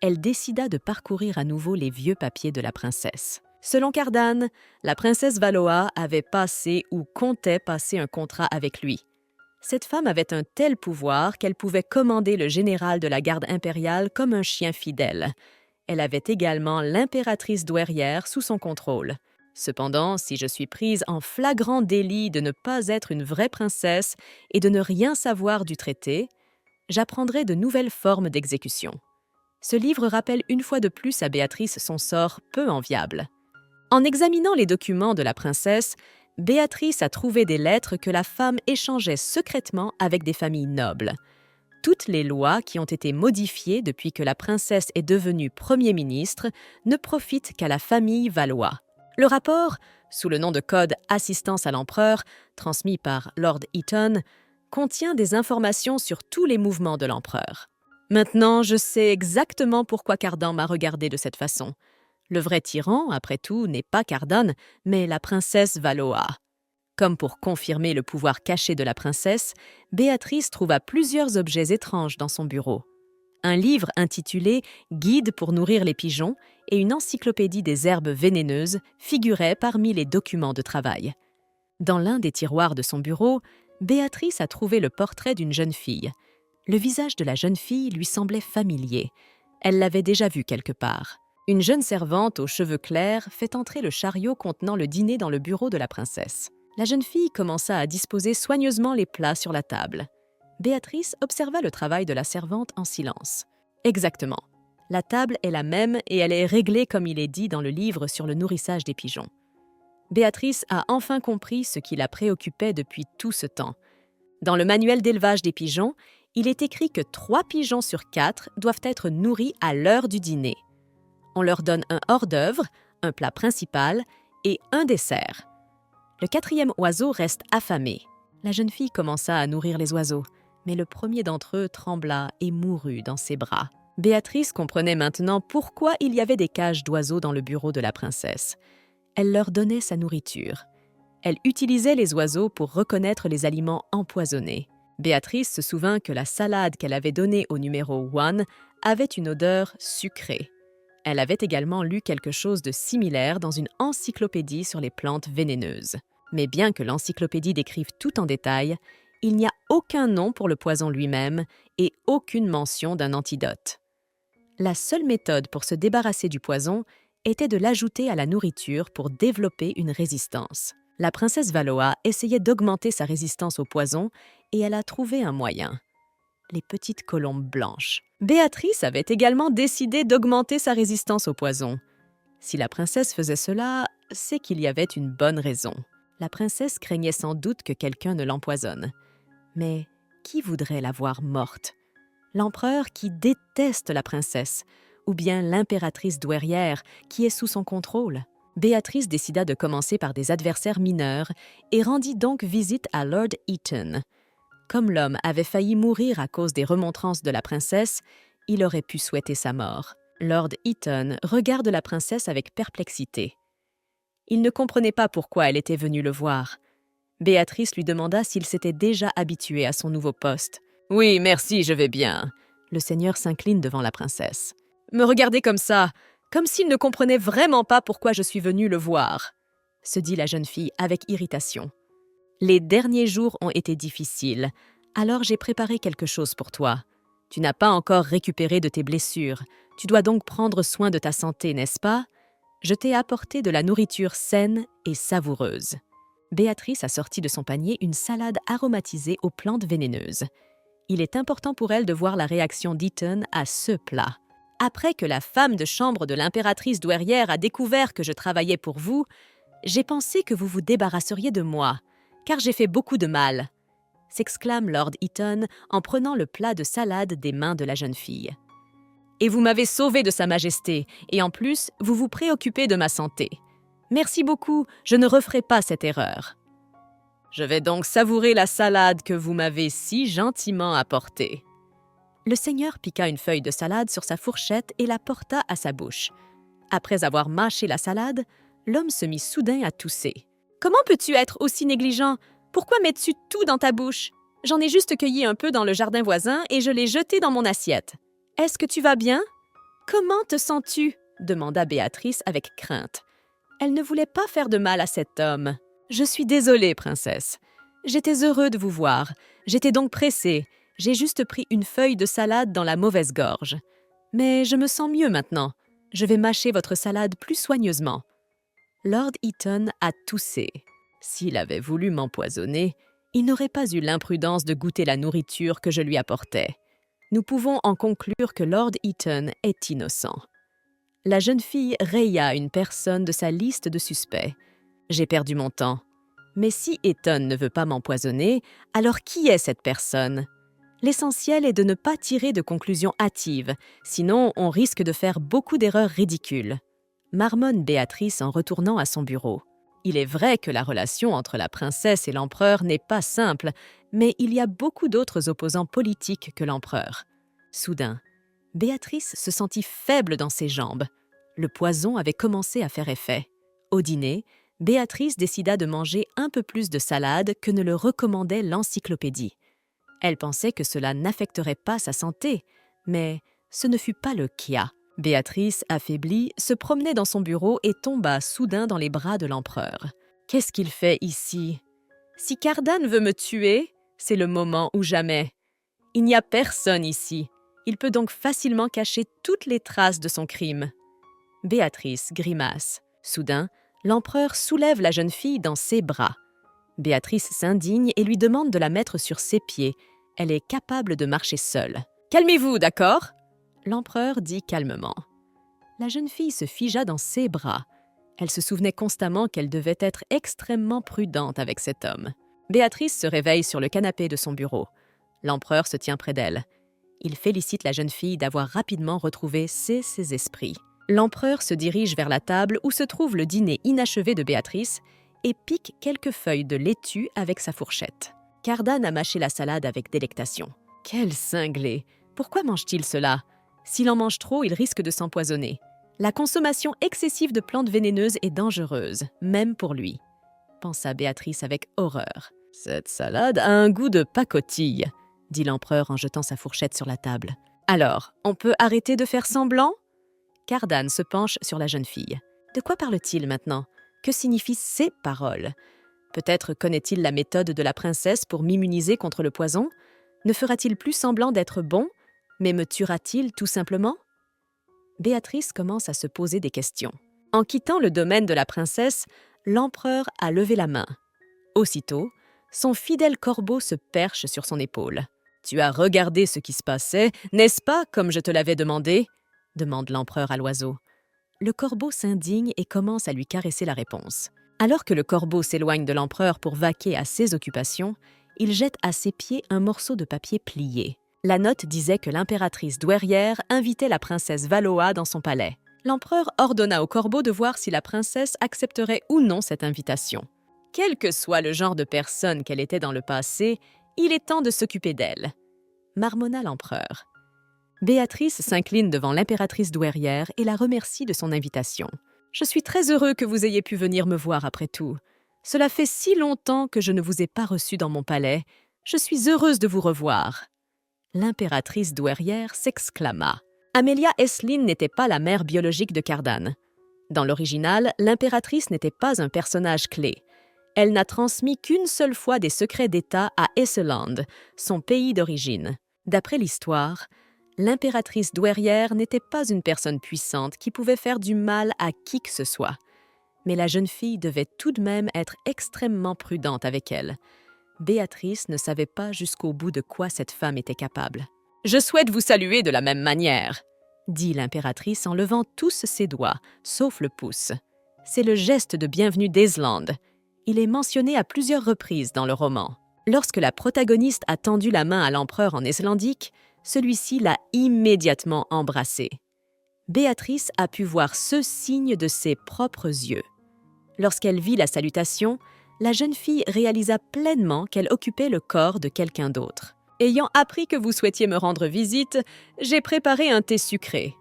elle décida de parcourir à nouveau les vieux papiers de la princesse. Selon Cardan, la princesse Valoa avait passé ou comptait passer un contrat avec lui. Cette femme avait un tel pouvoir qu'elle pouvait commander le général de la garde impériale comme un chien fidèle. Elle avait également l'impératrice douairière sous son contrôle. Cependant, si je suis prise en flagrant délit de ne pas être une vraie princesse et de ne rien savoir du traité, j'apprendrai de nouvelles formes d'exécution. Ce livre rappelle une fois de plus à Béatrice son sort peu enviable. En examinant les documents de la princesse, Béatrice a trouvé des lettres que la femme échangeait secrètement avec des familles nobles. Toutes les lois qui ont été modifiées depuis que la princesse est devenue Premier ministre ne profitent qu'à la famille Valois. Le rapport, sous le nom de code « Assistance à l'empereur », transmis par Lord Eaton, contient des informations sur tous les mouvements de l'empereur. Maintenant, je sais exactement pourquoi Cardan m'a regardée de cette façon. Le vrai tyran, après tout, n'est pas Cardan, mais la princesse Valoa. Comme pour confirmer le pouvoir caché de la princesse, Béatrice trouva plusieurs objets étranges dans son bureau. Un livre intitulé « Guide pour nourrir les pigeons » et une encyclopédie des herbes vénéneuses figuraient parmi les documents de travail. Dans l'un des tiroirs de son bureau, Béatrice a trouvé le portrait d'une jeune fille. Le visage de la jeune fille lui semblait familier. Elle l'avait déjà vu quelque part. Une jeune servante aux cheveux clairs fait entrer le chariot contenant le dîner dans le bureau de la princesse. La jeune fille commença à disposer soigneusement les plats sur la table. Béatrice observa le travail de la servante en silence. Exactement. La table est la même et elle est réglée comme il est dit dans le livre sur le nourrissage des pigeons. Béatrice a enfin compris ce qui la préoccupait depuis tout ce temps. Dans le manuel d'élevage des pigeons, il est écrit que 3 pigeons sur 4 doivent être nourris à l'heure du dîner. On leur donne un hors-d'œuvre, un plat principal et un dessert. Le 4e oiseau reste affamé. La jeune fille commença à nourrir les oiseaux, mais le premier d'entre eux trembla et mourut dans ses bras. Béatrice comprenait maintenant pourquoi il y avait des cages d'oiseaux dans le bureau de la princesse. Elle leur donnait sa nourriture. Elle utilisait les oiseaux pour reconnaître les aliments empoisonnés. Béatrice se souvint que la salade qu'elle avait donnée au numéro 1 avait une odeur sucrée. Elle avait également lu quelque chose de similaire dans une encyclopédie sur les plantes vénéneuses. Mais bien que l'encyclopédie décrive tout en détail, il n'y a aucun nom pour le poison lui-même et aucune mention d'un antidote. La seule méthode pour se débarrasser du poison était de l'ajouter à la nourriture pour développer une résistance. La princesse Valoa essayait d'augmenter sa résistance au poison et elle a trouvé un moyen. Les petites colombes blanches. Béatrice avait également décidé d'augmenter sa résistance au poison. Si la princesse faisait cela, c'est qu'il y avait une bonne raison. La princesse craignait sans doute que quelqu'un ne l'empoisonne. Mais qui voudrait la voir morte? L'empereur, qui déteste la princesse, ou bien l'impératrice douairière qui est sous son contrôle? Béatrice décida de commencer par des adversaires mineurs et rendit donc visite à Lord Eaton. Comme l'homme avait failli mourir à cause des remontrances de la princesse, il aurait pu souhaiter sa mort. Lord Eaton regarde la princesse avec perplexité. Il ne comprenait pas pourquoi elle était venue le voir. Béatrice lui demanda s'il s'était déjà habitué à son nouveau poste. « Oui, merci, je vais bien. » Le seigneur s'incline devant la princesse. « Me regardez comme ça, comme s'il ne comprenait vraiment pas pourquoi je suis venue le voir, » se dit la jeune fille avec irritation. « Les derniers jours ont été difficiles, alors j'ai préparé quelque chose pour toi. Tu n'as pas encore récupéré de tes blessures, tu dois donc prendre soin de ta santé, n'est-ce pas? Je t'ai apporté de la nourriture saine et savoureuse. » Béatrice a sorti de son panier une salade aromatisée aux plantes vénéneuses. Il est important pour elle de voir la réaction d'Eaton à ce plat. « Après que la femme de chambre de l'impératrice douairière a découvert que je travaillais pour vous, j'ai pensé que vous vous débarrasseriez de moi, car j'ai fait beaucoup de mal, » s'exclame Lord Eaton en prenant le plat de salade des mains de la jeune fille. « Et vous m'avez sauvée de Sa Majesté, et en plus, vous vous préoccupez de ma santé. Merci beaucoup, je ne referai pas cette erreur. Je vais donc savourer la salade que vous m'avez si gentiment apportée. » Le seigneur piqua une feuille de salade sur sa fourchette et la porta à sa bouche. Après avoir mâché la salade, l'homme se mit soudain à tousser. « Comment peux-tu être aussi négligent? Pourquoi mets-tu tout dans ta bouche? J'en ai juste cueilli un peu dans le jardin voisin et je l'ai jeté dans mon assiette. Est-ce que tu vas bien? Comment te sens-tu? » demanda Béatrice avec crainte. Elle ne voulait pas faire de mal à cet homme. « Je suis désolée, princesse. J'étais heureux de vous voir. J'étais donc pressée. J'ai juste pris une feuille de salade dans la mauvaise gorge. Mais je me sens mieux maintenant. Je vais mâcher votre salade plus soigneusement. » Lord Eaton a toussé. S'il avait voulu m'empoisonner, il n'aurait pas eu l'imprudence de goûter la nourriture que je lui apportais. Nous pouvons en conclure que Lord Eaton est innocent. La jeune fille raya une personne de sa liste de suspects. J'ai perdu mon temps. Mais si Eaton ne veut pas m'empoisonner, alors qui est cette personne? L'essentiel est de ne pas tirer de conclusions hâtives, sinon on risque de faire beaucoup d'erreurs ridicules. Marmonne Béatrice en retournant à son bureau. Il est vrai que la relation entre la princesse et l'empereur n'est pas simple, mais il y a beaucoup d'autres opposants politiques que l'empereur. Soudain, Béatrice se sentit faible dans ses jambes. Le poison avait commencé à faire effet. Au dîner, Béatrice décida de manger un peu plus de salade que ne le recommandait l'encyclopédie. Elle pensait que cela n'affecterait pas sa santé, mais ce ne fut pas le cas. Béatrice, affaiblie, se promenait dans son bureau et tomba soudain dans les bras de l'empereur. « Qu'est-ce qu'il fait ici? Si Cardan veut me tuer, c'est le moment ou jamais. Il n'y a personne ici. Il peut donc facilement cacher toutes les traces de son crime. » Béatrice grimace. Soudain, l'empereur soulève la jeune fille dans ses bras. Béatrice s'indigne et lui demande de la mettre sur ses pieds. Elle est capable de marcher seule. « Calmez-vous, d'accord ?» L'empereur dit calmement. La jeune fille se figea dans ses bras. Elle se souvenait constamment qu'elle devait être extrêmement prudente avec cet homme. Béatrice se réveille sur le canapé de son bureau. L'empereur se tient près d'elle. Il félicite la jeune fille d'avoir rapidement retrouvé ses esprits. L'empereur se dirige vers la table où se trouve le dîner inachevé de Béatrice et pique quelques feuilles de laitue avec sa fourchette. Cardan a mâché la salade avec délectation. Quel cinglé! Pourquoi mange-t-il cela? S'il en mange trop, il risque de s'empoisonner. La consommation excessive de plantes vénéneuses est dangereuse, même pour lui, pensa Béatrice avec horreur. « Cette salade a un goût de pacotille, » dit l'empereur en jetant sa fourchette sur la table. « Alors, on peut arrêter de faire semblant ?» Cardan se penche sur la jeune fille. De quoi parle-t-il maintenant? Que signifient ces paroles? Peut-être connaît-il la méthode de la princesse pour m'immuniser contre le poison? Ne fera-t-il plus semblant d'être bon, mais me tuera-t-il tout simplement? Béatrice commence à se poser des questions. En quittant le domaine de la princesse, l'empereur a levé la main. Aussitôt, son fidèle corbeau se perche sur son épaule. « Tu as regardé ce qui se passait, n'est-ce pas, comme je te l'avais demandé ?» demande l'empereur à l'oiseau. Le corbeau s'indigne et commence à lui caresser la réponse. Alors que le corbeau s'éloigne de l'empereur pour vaquer à ses occupations, il jette à ses pieds un morceau de papier plié. La note disait que l'impératrice douairière invitait la princesse Valoa dans son palais. L'empereur ordonna au corbeau de voir si la princesse accepterait ou non cette invitation. Quel que soit le genre de personne qu'elle était dans le passé, il est temps de s'occuper d'elle, marmonna l'empereur. Béatrice s'incline devant l'impératrice douairière et la remercie de son invitation. « Je suis très heureux que vous ayez pu venir me voir après tout. Cela fait si longtemps que je ne vous ai pas reçu dans mon palais. Je suis heureuse de vous revoir. » L'impératrice douairière s'exclama. Amelia Esslin n'était pas la mère biologique de Cardan. Dans l'original, l'impératrice n'était pas un personnage clé. Elle n'a transmis qu'une seule fois des secrets d'État à Esseland, son pays d'origine. D'après l'histoire, l'impératrice douairière n'était pas une personne puissante qui pouvait faire du mal à qui que ce soit. Mais la jeune fille devait tout de même être extrêmement prudente avec elle. Béatrice ne savait pas jusqu'au bout de quoi cette femme était capable. « Je souhaite vous saluer de la même manière », dit l'impératrice en levant tous ses doigts, sauf le pouce. C'est le geste de bienvenue d'Aesland. Il est mentionné à plusieurs reprises dans le roman. Lorsque la protagoniste a tendu la main à l'empereur en islandique, celui-ci l'a immédiatement embrassée. Béatrice a pu voir ce signe de ses propres yeux. Lorsqu'elle vit la salutation, la jeune fille réalisa pleinement qu'elle occupait le corps de quelqu'un d'autre. « Ayant appris que vous souhaitiez me rendre visite, j'ai préparé un thé sucré »,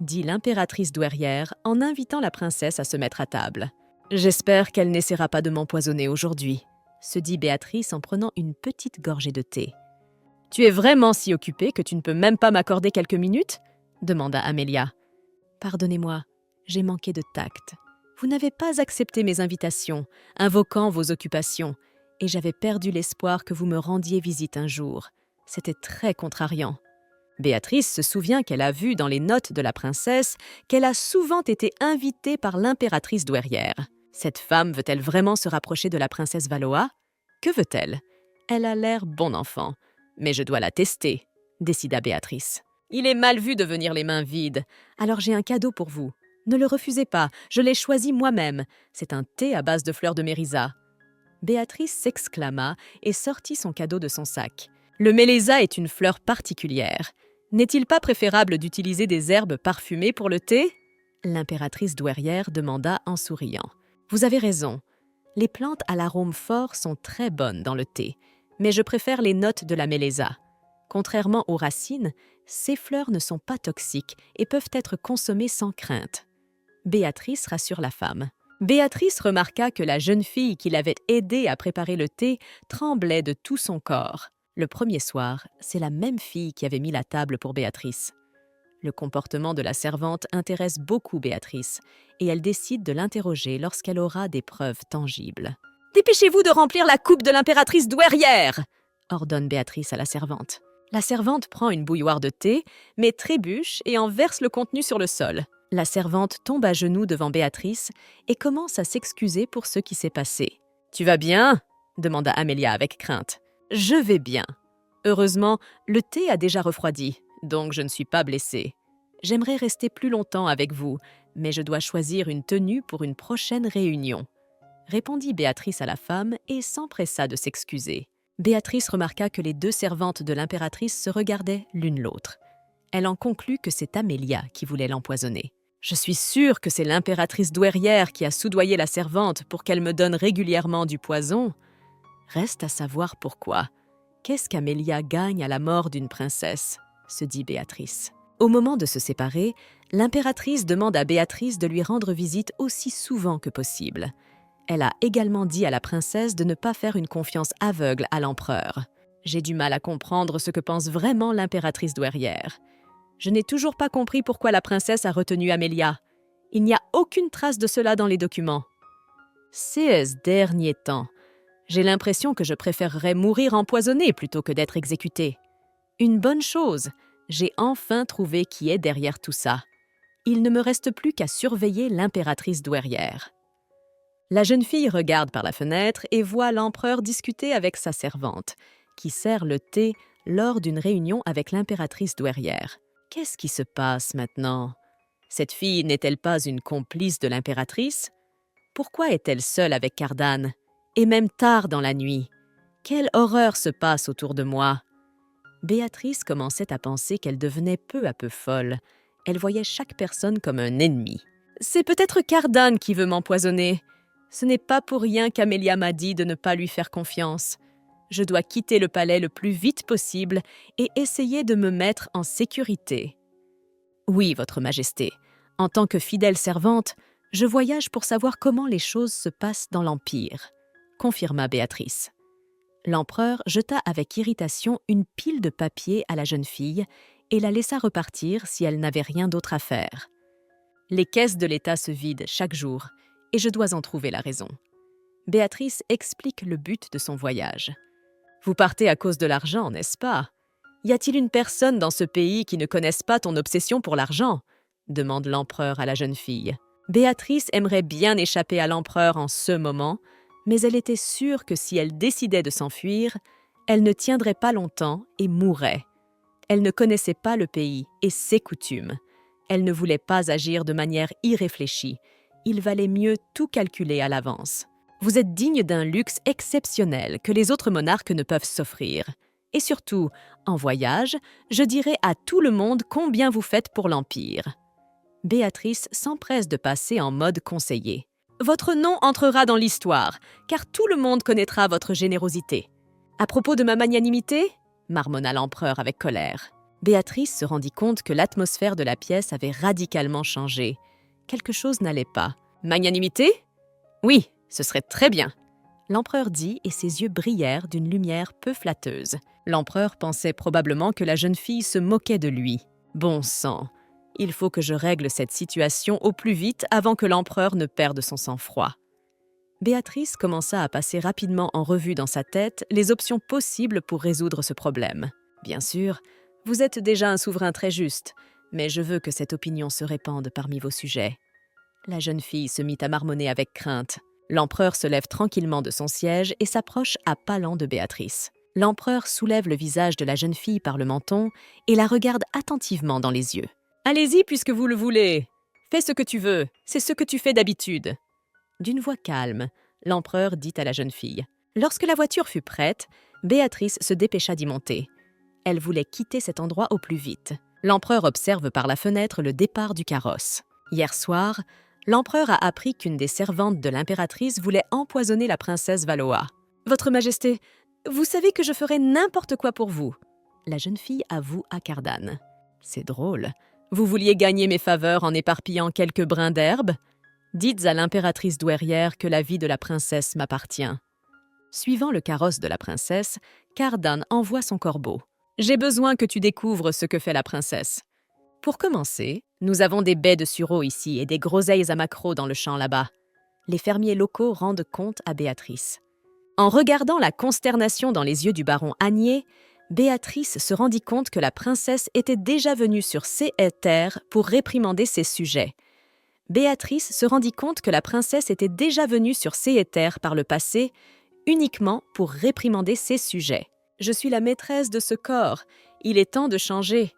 dit l'impératrice douairière en invitant la princesse à se mettre à table. « J'espère qu'elle n'essaiera pas de m'empoisonner aujourd'hui », se dit Béatrice en prenant une petite gorgée de thé. « Tu es vraiment si occupée que tu ne peux même pas m'accorder quelques minutes ?» demanda Amelia. « Pardonnez-moi, j'ai manqué de tact. Vous n'avez pas accepté mes invitations, invoquant vos occupations, et j'avais perdu l'espoir que vous me rendiez visite un jour. C'était très contrariant. » Béatrice se souvient qu'elle a vu dans les notes de la princesse qu'elle a souvent été invitée par l'impératrice douairière. Cette femme veut-elle vraiment se rapprocher de la princesse Valoa? Que veut-elle? Elle a l'air bon enfant, mais je dois la tester, décida Béatrice. Il est mal vu de venir les mains vides, alors j'ai un cadeau pour vous. Ne le refusez pas, je l'ai choisi moi-même. C'est un thé à base de fleurs de mérisa. Béatrice s'exclama et sortit son cadeau de son sac. Le mélisa est une fleur particulière. N'est-il pas préférable d'utiliser des herbes parfumées pour le thé? L'impératrice douairière demanda en souriant. Vous avez raison. Les plantes à l'arôme fort sont très bonnes dans le thé, mais je préfère les notes de la mélisa. Contrairement aux racines, ces fleurs ne sont pas toxiques et peuvent être consommées sans crainte. Béatrice rassure la femme. Béatrice remarqua que la jeune fille qui l'avait aidée à préparer le thé tremblait de tout son corps. Le premier soir, c'est la même fille qui avait mis la table pour Béatrice. Le comportement de la servante intéresse beaucoup Béatrice et elle décide de l'interroger lorsqu'elle aura des preuves tangibles. « Dépêchez-vous de remplir la coupe de l'impératrice douairière !» ordonne Béatrice à la servante. La servante prend une bouilloire de thé, mais trébuche et en verse le contenu sur le sol. La servante tombe à genoux devant Béatrice et commence à s'excuser pour ce qui s'est passé. « Tu vas bien ?» demanda Amelia avec crainte. « Je vais bien. Heureusement, le thé a déjà refroidi, donc je ne suis pas blessée. J'aimerais rester plus longtemps avec vous, mais je dois choisir une tenue pour une prochaine réunion. » répondit Béatrice à la femme et s'empressa de s'excuser. Béatrice remarqua que les deux servantes de l'impératrice se regardaient l'une l'autre. Elle en conclut que c'est Amelia qui voulait l'empoisonner. « Je suis sûre que c'est l'impératrice douairière qui a soudoyé la servante pour qu'elle me donne régulièrement du poison. Reste à savoir pourquoi. Qu'est-ce qu'Amelia gagne à la mort d'une princesse ?» se dit Béatrice. Au moment de se séparer, l'impératrice demande à Béatrice de lui rendre visite aussi souvent que possible. Elle a également dit à la princesse de ne pas faire une confiance aveugle à l'empereur. J'ai du mal à comprendre ce que pense vraiment l'impératrice douairière. Je n'ai toujours pas compris pourquoi la princesse a retenu Amelia. Il n'y a aucune trace de cela dans les documents. Ces derniers temps, j'ai l'impression que je préférerais mourir empoisonnée plutôt que d'être exécutée. Une bonne chose, j'ai enfin trouvé qui est derrière tout ça. Il ne me reste plus qu'à surveiller l'impératrice douairière. La jeune fille regarde par la fenêtre et voit l'empereur discuter avec sa servante, qui sert le thé lors d'une réunion avec l'impératrice douairière. Qu'est-ce qui se passe maintenant? Cette fille n'est-elle pas une complice de l'impératrice? Pourquoi est-elle seule avec Cardan? Et même tard dans la nuit? Quelle horreur se passe autour de moi? Béatrice commençait à penser qu'elle devenait peu à peu folle. Elle voyait chaque personne comme un ennemi. « C'est peut-être Cardan qui veut m'empoisonner. Ce n'est pas pour rien qu'Amélia m'a dit de ne pas lui faire confiance. Je dois quitter le palais le plus vite possible et essayer de me mettre en sécurité. » « Oui, Votre Majesté. En tant que fidèle servante, je voyage pour savoir comment les choses se passent dans l'Empire, » confirma Béatrice. L'empereur jeta avec irritation une pile de papiers à la jeune fille et la laissa repartir si elle n'avait rien d'autre à faire. Les caisses de l'État se vident chaque jour et je dois en trouver la raison. Béatrice explique le but de son voyage. « Vous partez à cause de l'argent, n'est-ce pas ? Y a-t-il une personne dans ce pays qui ne connaisse pas ton obsession pour l'argent ?» demande l'empereur à la jeune fille. Béatrice aimerait bien échapper à l'empereur en ce moment, mais elle était sûre que si elle décidait de s'enfuir, elle ne tiendrait pas longtemps et mourrait. Elle ne connaissait pas le pays et ses coutumes. Elle ne voulait pas agir de manière irréfléchie. Il valait mieux tout calculer à l'avance. Vous êtes digne d'un luxe exceptionnel que les autres monarques ne peuvent s'offrir. Et surtout, en voyage, je dirai à tout le monde combien vous faites pour l'Empire. Béatrice s'empresse de passer en mode conseiller. Votre nom entrera dans l'histoire, car tout le monde connaîtra votre générosité. À propos de ma magnanimité, marmonna l'empereur avec colère. Béatrice se rendit compte que l'atmosphère de la pièce avait radicalement changé. Quelque chose n'allait pas. Magnanimité ? Oui, ce serait très bien. L'empereur dit et ses yeux brillèrent d'une lumière peu flatteuse. L'empereur pensait probablement que la jeune fille se moquait de lui. Bon sang, il faut que je règle cette situation au plus vite avant que l'empereur ne perde son sang-froid. Béatrice commença à passer rapidement en revue dans sa tête les options possibles pour résoudre ce problème. Bien sûr, vous êtes déjà un souverain très juste, mais je veux que cette opinion se répande parmi vos sujets. La jeune fille se mit à marmonner avec crainte. L'empereur se lève tranquillement de son siège et s'approche à pas lents de Béatrice. L'empereur soulève le visage de la jeune fille par le menton et la regarde attentivement dans les yeux. « Allez-y puisque vous le voulez. Fais ce que tu veux, c'est ce que tu fais d'habitude. » D'une voix calme, l'empereur dit à la jeune fille. Lorsque la voiture fut prête, Béatrice se dépêcha d'y monter. Elle voulait quitter cet endroit au plus vite. L'empereur observe par la fenêtre le départ du carrosse. Hier soir, l'empereur a appris qu'une des servantes de l'impératrice voulait empoisonner la princesse Valois. « Votre Majesté, vous savez que je ferai n'importe quoi pour vous. » La jeune fille avoue à Cardan. « C'est drôle. Vous vouliez gagner mes faveurs en éparpillant quelques brins d'herbe ? Dites à l'impératrice douairière que la vie de la princesse m'appartient. » Suivant le carrosse de la princesse, Cardan envoie son corbeau. « J'ai besoin que tu découvres ce que fait la princesse. Pour commencer, nous avons des baies de sureau ici et des groseilles à maquereaux dans le champ là-bas. » Les fermiers locaux rendent compte à Béatrice. En regardant la consternation dans les yeux du baron Agnier, Béatrice se rendit compte que la princesse était déjà venue sur ces terres pour réprimander ses sujets. Béatrice se rendit compte que la princesse était déjà venue sur ces terres par le passé, uniquement pour réprimander ses sujets. « Je suis la maîtresse de ce corps. Il est temps de changer.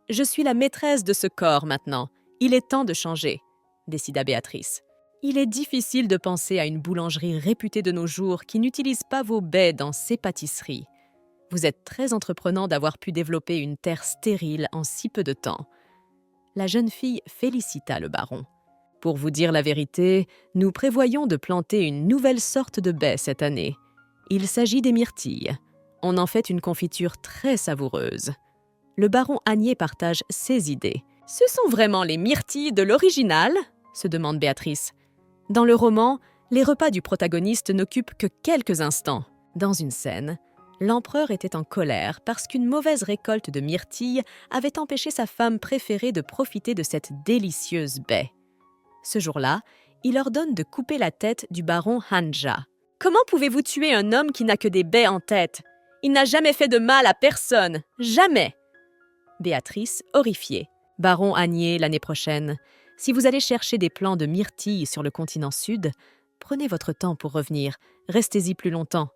Je suis la maîtresse de ce corps maintenant. Il est temps de changer, » décida Béatrice. Il est difficile de penser à une boulangerie réputée de nos jours qui n'utilise pas vos baies dans ses pâtisseries. Vous êtes très entreprenant d'avoir pu développer une terre stérile en si peu de temps. La jeune fille félicita le baron. Pour vous dire la vérité, nous prévoyons de planter une nouvelle sorte de baie cette année. Il s'agit des myrtilles. On en fait une confiture très savoureuse. Le baron Agnier partage ses idées. « Ce sont vraiment les myrtilles de l'original ?» se demande Béatrice. Dans le roman, les repas du protagoniste n'occupent que quelques instants. Dans une scène, l'empereur était en colère parce qu'une mauvaise récolte de myrtilles avait empêché sa femme préférée de profiter de cette délicieuse baie. Ce jour-là, il ordonne de couper la tête du baron Hanja. « Comment pouvez-vous tuer un homme qui n'a que des baies en tête ? Il n'a jamais fait de mal à personne, jamais !» Béatrice, horrifiée. « Baron Agnier, l'année prochaine, si vous allez chercher des plants de myrtilles sur le continent sud, prenez votre temps pour revenir, restez-y plus longtemps, »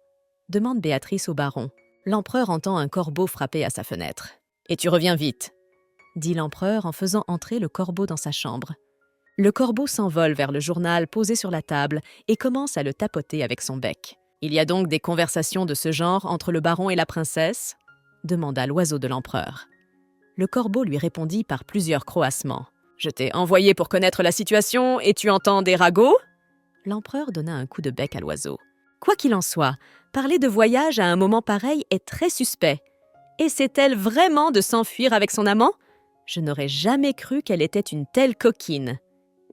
demande Béatrice au baron. L'empereur entend un corbeau frapper à sa fenêtre. « Et tu reviens vite !» dit l'empereur en faisant entrer le corbeau dans sa chambre. Le corbeau s'envole vers le journal posé sur la table et commence à le tapoter avec son bec. « Il y a donc des conversations de ce genre entre le baron et la princesse ?» demanda l'oiseau de l'empereur. Le corbeau lui répondit par plusieurs croassements. « Je t'ai envoyé pour connaître la situation et tu entends des ragots ?» L'empereur donna un coup de bec à l'oiseau. Quoi qu'il en soit, parler de voyage à un moment pareil est très suspect. Essaie-t-elle vraiment de s'enfuir avec son amant ? Je n'aurais jamais cru qu'elle était une telle coquine,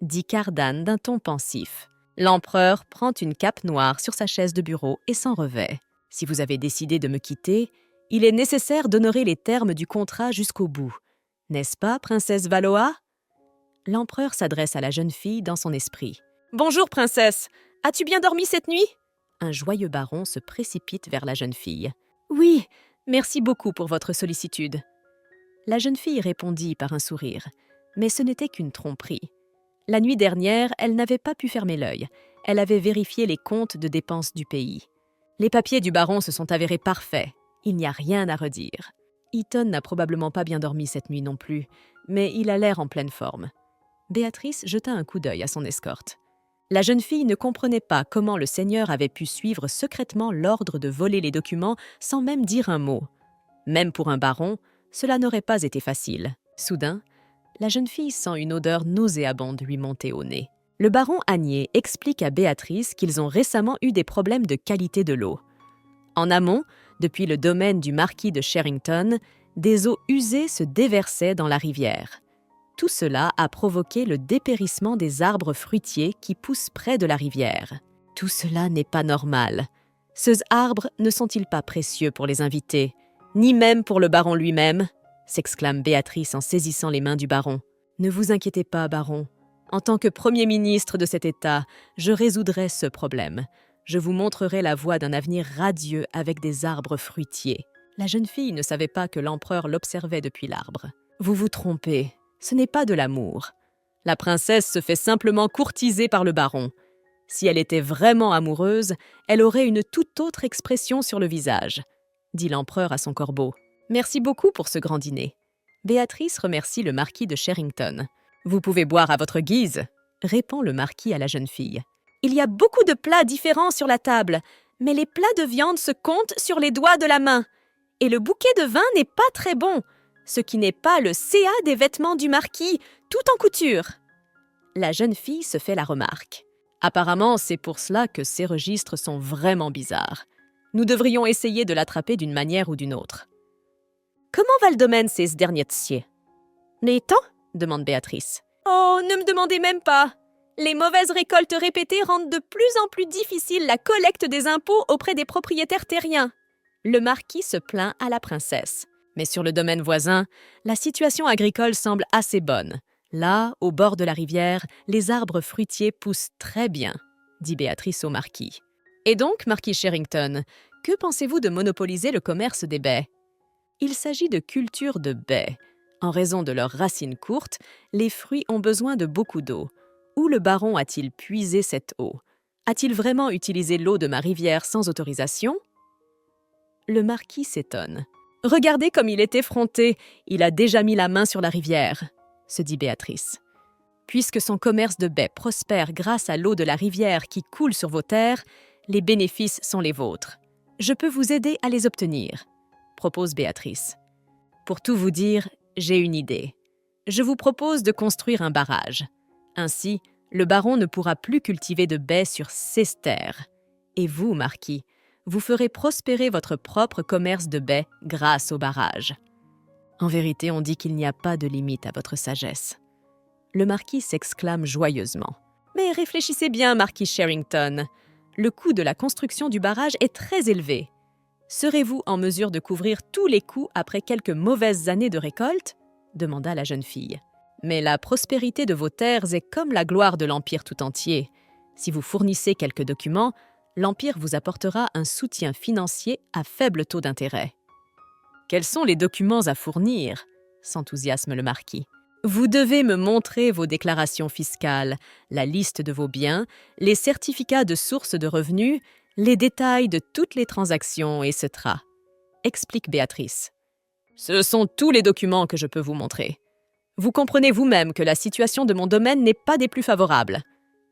dit Cardan d'un ton pensif. L'empereur prend une cape noire sur sa chaise de bureau et s'en revêt. Si vous avez décidé de me quitter, il est nécessaire d'honorer les termes du contrat jusqu'au bout. N'est-ce pas, princesse Valoa ? L'empereur s'adresse à la jeune fille dans son esprit. « Bonjour, princesse. As-tu bien dormi cette nuit ?» Un joyeux baron se précipite vers la jeune fille. « Oui, merci beaucoup pour votre sollicitude. » La jeune fille répondit par un sourire, mais ce n'était qu'une tromperie. La nuit dernière, elle n'avait pas pu fermer l'œil. Elle avait vérifié les comptes de dépenses du pays. Les papiers du baron se sont avérés parfaits. Il n'y a rien à redire. Eaton n'a probablement pas bien dormi cette nuit non plus, mais il a l'air en pleine forme. Béatrice jeta un coup d'œil à son escorte. La jeune fille ne comprenait pas comment le seigneur avait pu suivre secrètement l'ordre de voler les documents sans même dire un mot. Même pour un baron, cela n'aurait pas été facile. Soudain, la jeune fille sent une odeur nauséabonde lui monter au nez. Le baron Agnier explique à Béatrice qu'ils ont récemment eu des problèmes de qualité de l'eau. En amont, depuis le domaine du marquis de Sherrington, des eaux usées se déversaient dans la rivière. Tout cela a provoqué le dépérissement des arbres fruitiers qui poussent près de la rivière. Tout cela n'est pas normal. Ces arbres ne sont-ils pas précieux pour les invités, ni même pour le baron lui-même ? S'exclame Béatrice en saisissant les mains du baron. « Ne vous inquiétez pas, baron. En tant que Premier ministre de cet État, je résoudrai ce problème. Je vous montrerai la voie d'un avenir radieux avec des arbres fruitiers. » La jeune fille ne savait pas que l'empereur l'observait depuis l'arbre. « Vous vous trompez. Ce n'est pas de l'amour. La princesse se fait simplement courtiser par le baron. Si elle était vraiment amoureuse, elle aurait une toute autre expression sur le visage, » dit l'empereur à son corbeau. « Merci beaucoup pour ce grand dîner. » Béatrice remercie le marquis de Sherrington. « Vous pouvez boire à votre guise, » répond le marquis à la jeune fille. « Il y a beaucoup de plats différents sur la table, mais les plats de viande se comptent sur les doigts de la main. Et le bouquet de vin n'est pas très bon, ce qui n'est pas le CA des vêtements du marquis, tout en couture. » La jeune fille se fait la remarque. Apparemment, c'est pour cela que ces registres sont vraiment bizarres. Nous devrions essayer de l'attraper d'une manière ou d'une autre. « Comment va le domaine ces derniers temps ?»« Les temps ?» demande Béatrice. « Oh, ne me demandez même pas. Les mauvaises récoltes répétées rendent de plus en plus difficile la collecte des impôts auprès des propriétaires terriens. » Le marquis se plaint à la princesse. Mais sur le domaine voisin, la situation agricole semble assez bonne. Là, au bord de la rivière, les arbres fruitiers poussent très bien, dit Béatrice au marquis. Et donc, marquis Sherrington, que pensez-vous de monopoliser le commerce des baies ? Il s'agit de culture de baies. En raison de leurs racines courtes, les fruits ont besoin de beaucoup d'eau. Où le baron a-t-il puisé cette eau ? A-t-il vraiment utilisé l'eau de ma rivière sans autorisation ? Le marquis s'étonne. « Regardez comme il est effronté, il a déjà mis la main sur la rivière, » se dit Béatrice. « Puisque son commerce de baies prospère grâce à l'eau de la rivière qui coule sur vos terres, les bénéfices sont les vôtres. Je peux vous aider à les obtenir, » propose Béatrice. « Pour tout vous dire, j'ai une idée. Je vous propose de construire un barrage. Ainsi, le baron ne pourra plus cultiver de baies sur ses terres. Et vous, marquis, vous ferez prospérer votre propre commerce de baies grâce au barrage. » En vérité, on dit qu'il n'y a pas de limite à votre sagesse. Le marquis s'exclame joyeusement. « Mais réfléchissez bien, marquis Sherrington. Le coût de la construction du barrage est très élevé. Serez-vous en mesure de couvrir tous les coûts après quelques mauvaises années de récolte ? » demanda la jeune fille. « Mais la prospérité de vos terres est comme la gloire de l'Empire tout entier. Si vous fournissez quelques documents, l'Empire vous apportera un soutien financier à faible taux d'intérêt. » « Quels sont les documents à fournir ?» s'enthousiasme le marquis. « Vous devez me montrer vos déclarations fiscales, la liste de vos biens, les certificats de source de revenus, les détails de toutes les transactions, etc. » explique Béatrice. « Ce sont tous les documents que je peux vous montrer. Vous comprenez vous-même que la situation de mon domaine n'est pas des plus favorables, »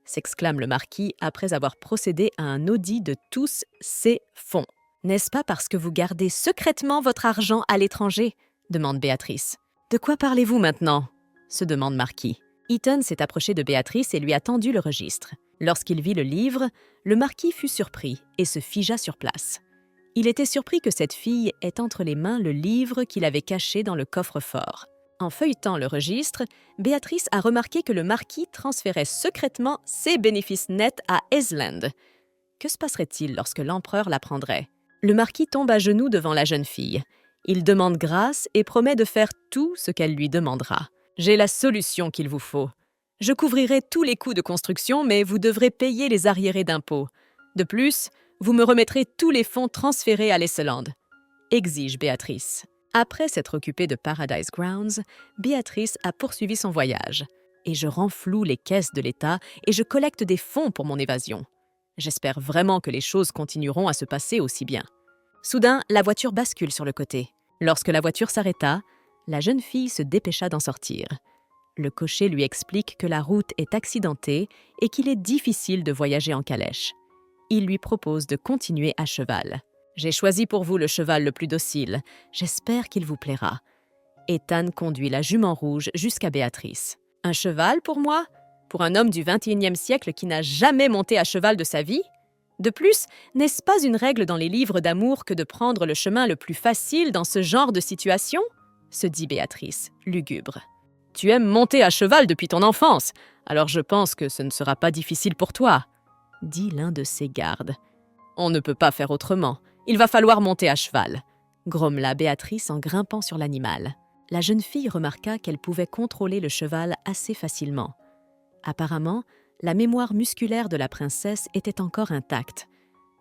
s'exclame le marquis après avoir procédé à un audit de tous ses fonds. « N'est-ce pas parce que vous gardez secrètement votre argent à l'étranger? Demande Béatrice. De quoi parlez-vous maintenant? Se demande Marquis. Ethan s'est approché de Béatrice et lui a tendu le registre. Lorsqu'il vit le livre, le marquis fut surpris et se figea sur place. Il était surpris que cette fille ait entre les mains le livre qu'il avait caché dans le coffre-fort. En feuilletant le registre, Béatrice a remarqué que le marquis transférait secrètement ses bénéfices nets à Esland. Que se passerait-il lorsque l'empereur l'apprendrait? Le marquis tombe à genoux devant la jeune fille. Il demande grâce et promet de faire tout ce qu'elle lui demandera. « J'ai la solution qu'il vous faut. Je couvrirai tous les coûts de construction, mais vous devrez payer les arriérés d'impôts. De plus, vous me remettrez tous les fonds transférés à l'Esland. » exige Béatrice. Après s'être occupée de Paradise Grounds, Béatrice a poursuivi son voyage. Et je renfloue les caisses de l'État et je collecte des fonds pour mon évasion. J'espère vraiment que les choses continueront à se passer aussi bien. Soudain, la voiture bascule sur le côté. Lorsque la voiture s'arrêta, la jeune fille se dépêcha d'en sortir. Le cocher lui explique que la route est accidentée et qu'il est difficile de voyager en calèche. Il lui propose de continuer à cheval. « J'ai choisi pour vous le cheval le plus docile. J'espère qu'il vous plaira. » Ethan conduit la jument rouge jusqu'à Béatrice. « Un cheval pour moi? Pour un homme du XXIe siècle qui n'a jamais monté à cheval de sa vie? De plus, n'est-ce pas une règle dans les livres d'amour que de prendre le chemin le plus facile dans ce genre de situation ?» se dit Béatrice, lugubre. « Tu aimes monter à cheval depuis ton enfance, alors je pense que ce ne sera pas difficile pour toi, » dit l'un de ses gardes. « On ne peut pas faire autrement. Il va falloir monter à cheval, » grommela Béatrice en grimpant sur l'animal. La jeune fille remarqua qu'elle pouvait contrôler le cheval assez facilement. Apparemment, la mémoire musculaire de la princesse était encore intacte.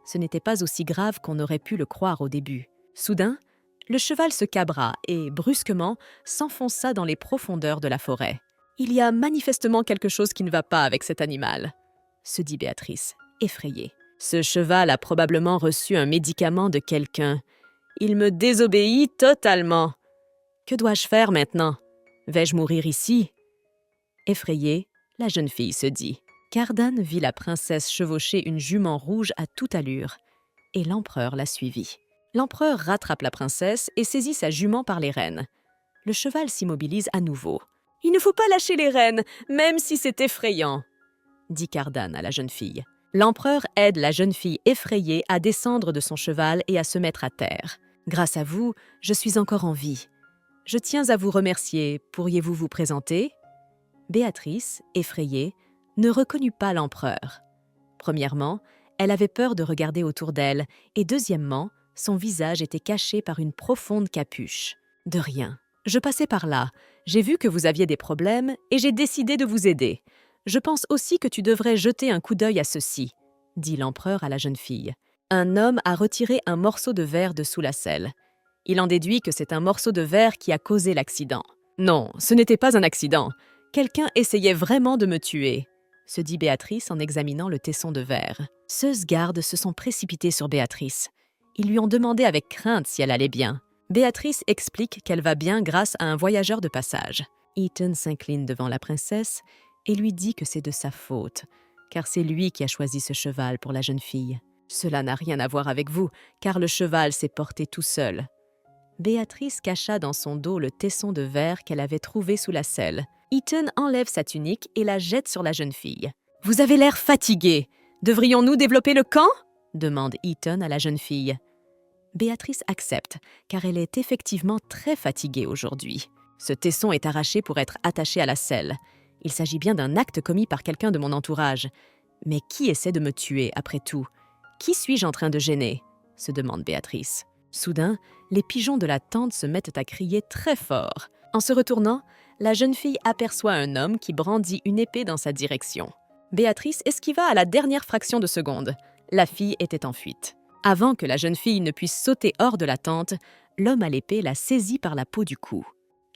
Ce n'était pas aussi grave qu'on aurait pu le croire au début. Soudain, le cheval se cabra et, brusquement, s'enfonça dans les profondeurs de la forêt. « Il y a manifestement quelque chose qui ne va pas avec cet animal, » se dit Béatrice, effrayée. « Ce cheval a probablement reçu un médicament de quelqu'un. Il me désobéit totalement. Que dois-je faire maintenant? Vais-je mourir ici? » Effrayée, la jeune fille se dit. Cardan vit la princesse chevaucher une jument rouge à toute allure, et l'empereur la suivit. L'empereur rattrape la princesse et saisit sa jument par les rênes. Le cheval s'immobilise à nouveau. « Il ne faut pas lâcher les rênes, même si c'est effrayant, » dit Cardan à la jeune fille. L'empereur aide la jeune fille effrayée à descendre de son cheval et à se mettre à terre. « Grâce à vous, je suis encore en vie. Je tiens à vous remercier. Pourriez-vous vous présenter ?» Béatrice, effrayée, ne reconnut pas l'empereur. Premièrement, elle avait peur de regarder autour d'elle, et deuxièmement, son visage était caché par une profonde capuche. « De rien. Je passais par là. J'ai vu que vous aviez des problèmes et j'ai décidé de vous aider. Je pense aussi que tu devrais jeter un coup d'œil à ceci, » dit l'empereur à la jeune fille. Un homme a retiré un morceau de verre de sous la selle. Il en déduit que c'est un morceau de verre qui a causé l'accident. « Non, ce n'était pas un accident. Quelqu'un essayait vraiment de me tuer, » se dit Béatrice en examinant le tesson de verre. 16 gardes se sont précipités sur Béatrice. Ils lui ont demandé avec crainte si elle allait bien. Béatrice explique qu'elle va bien grâce à un voyageur de passage. Ethan s'incline devant la princesse et lui dit que c'est de sa faute, car c'est lui qui a choisi ce cheval pour la jeune fille. Cela n'a rien à voir avec vous, car le cheval s'est porté tout seul. Béatrice cacha dans son dos le tesson de verre qu'elle avait trouvé sous la selle. Ethan enlève sa tunique et la jette sur la jeune fille. « Vous avez l'air fatiguée. Devrions-nous développer le camp ?» demande Ethan à la jeune fille. Béatrice accepte, car elle est effectivement très fatiguée aujourd'hui. Ce tesson est arraché pour être attaché à la selle. Il s'agit bien d'un acte commis par quelqu'un de mon entourage. Mais qui essaie de me tuer, après tout? Qui suis-je en train de gêner? Se demande Béatrice. Soudain, les pigeons de la tente se mettent à crier très fort. En se retournant, la jeune fille aperçoit un homme qui brandit une épée dans sa direction. Béatrice esquiva à la dernière fraction de seconde. La fille était en fuite. Avant que la jeune fille ne puisse sauter hors de la tente, l'homme à l'épée la saisit par la peau du cou.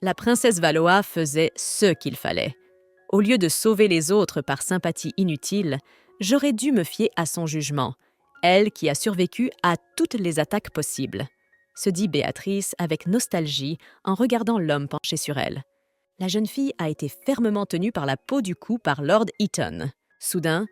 La princesse Valoa faisait ce qu'il fallait. Au lieu de sauver les autres par sympathie inutile, j'aurais dû me fier à son jugement, elle qui a survécu à toutes les attaques possibles, se dit Béatrice avec nostalgie en regardant l'homme penché sur elle. La jeune fille a été fermement tenue par la peau du cou par Lord Eaton. Soudain,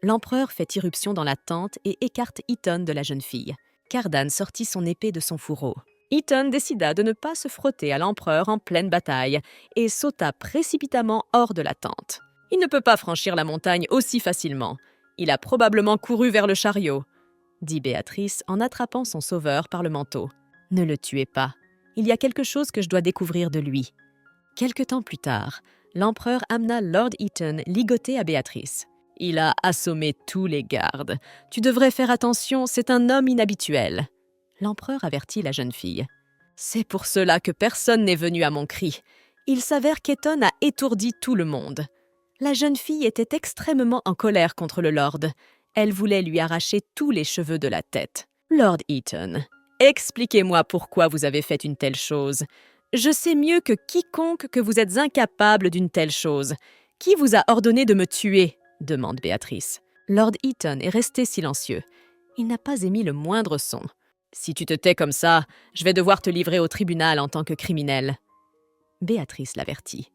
l'empereur fait irruption dans la tente et écarte Ethan de la jeune fille. Cardan sortit son épée de son fourreau. Eaton décida de ne pas se frotter à l'empereur en pleine bataille et sauta précipitamment hors de la tente. Il ne peut pas franchir la montagne aussi facilement. Il a probablement couru vers le chariot, dit Béatrice en attrapant son sauveur par le manteau. Ne le tuez pas. Il y a quelque chose que je dois découvrir de lui. Quelque temps plus tard, l'empereur amena Lord Eaton ligoté à Béatrice. Il a assommé tous les gardes. Tu devrais faire attention, c'est un homme inhabituel. L'empereur avertit la jeune fille. C'est pour cela que personne n'est venu à mon cri. Il s'avère qu'Eaton a étourdi tout le monde. La jeune fille était extrêmement en colère contre le lord. Elle voulait lui arracher tous les cheveux de la tête. Lord Eaton, expliquez-moi pourquoi vous avez fait une telle chose. Je sais mieux que quiconque que vous êtes incapable d'une telle chose. Qui vous a ordonné de me tuer ? Demande Béatrice. Lord Eaton est resté silencieux. Il n'a pas émis le moindre son. Si tu te tais comme ça, je vais devoir te livrer au tribunal en tant que criminel. Béatrice l'avertit.